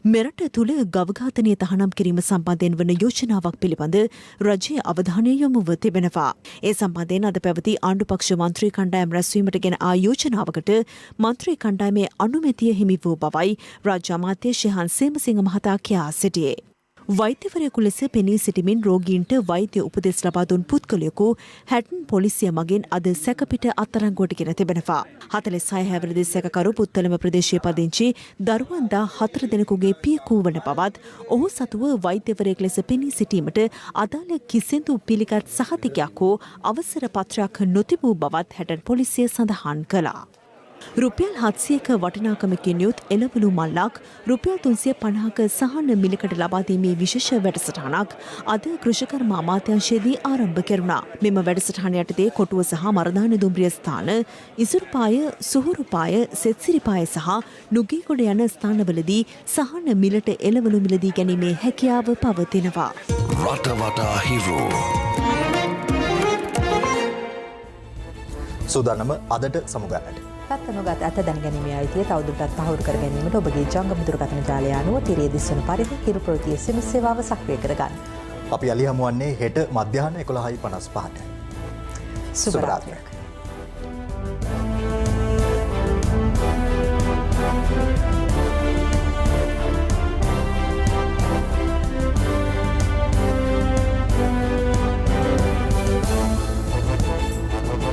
මෙරට තුළ ගවඝාතනය තහනම් කිරීම සම්බන්ධයෙන් වන යෝජනාවක් පිළිබඳ රජයේ අවධානය යොමුව තිබෙනවා. ඒ සම්බන්ධයෙන් අද පැවති ආණ්ඩුපක්ෂ මන්ත්‍රී කණ්ඩායම් රැස්වීමට ගෙන ආ යෝජනාවකට මන්ත්‍රී කණ්ඩායමේ අනුමැතිය හිමි වූ බවයි රාජ්‍ය අමාත්‍ය ශිහාන් සේමසිංහ මහතා කියා සිටියේ. වෛද්‍යවරයෙකු ලෙස පෙනී සිටිමින් රෝගීන්ට වෛද්‍ය උපදෙස් ලබා දුන් පුද්ගලයෙකු හැටන් පොලිසිය මගින් අද සැකපිට අත්අඩංගුවට ගෙන තිබෙනවා. 46 හැවිරිදි සැකකරු පුත්තලම ප්‍රදේශයේ පදිංචි දරුවන් 14 දෙනෙකුගේ පියකු වන බවත් ඔහු සතුව වෛද්‍යවරයෙක් ලෙස පෙනී සිටීමට අදාළ කිසිදු පිළිගත් සහතිකයක් හෝ අවසර පත්‍රයක් නොතිබූ බවත් හැටන් පොලිසිය සඳහන් කළා. රුපියල් 700ක වටිනාකමකින් යුත් එළවලු මල්ලක් රුපියල් 350ක සහන මිලකට ලබා දීමේ විශේෂ වැඩසටහනක් අද කෘෂිකර්ම අමාත්‍යාංශයේදී ආරම්භ කෙරුණා. මෙම වැඩසටහන යටතේ කොටුව සහ මරදාන දුම්රිය ස්ථාන, ඉසුරුපාය, සුහුරුපාය, සෙත්සිරිපාය සහ නුගීගොඩ යන ස්ථානවලදී සහන මිලට එළවලු මිලදී ගැනීමේ හැකියාව පවතිනවා. රටවටා හිරු. සූදානම අදට සමුගන්නට. තත්ත්වනුගත අත දැනගැනීමේ අයිතිය තවදුරටත් තහවුරු කර ගැනීමට ඔබගේ ජංගම දුරකථන ජාලය අනුව තිරයේ දිස්වන පරිදි හිරු ප්‍රවෘත්ති SMS සේවාව සක්‍රිය කරගන්න. අපි අලි හමුවන්නේ හෙට මධ්‍යහන 11:55ට. සුබ රාත්‍රියක්.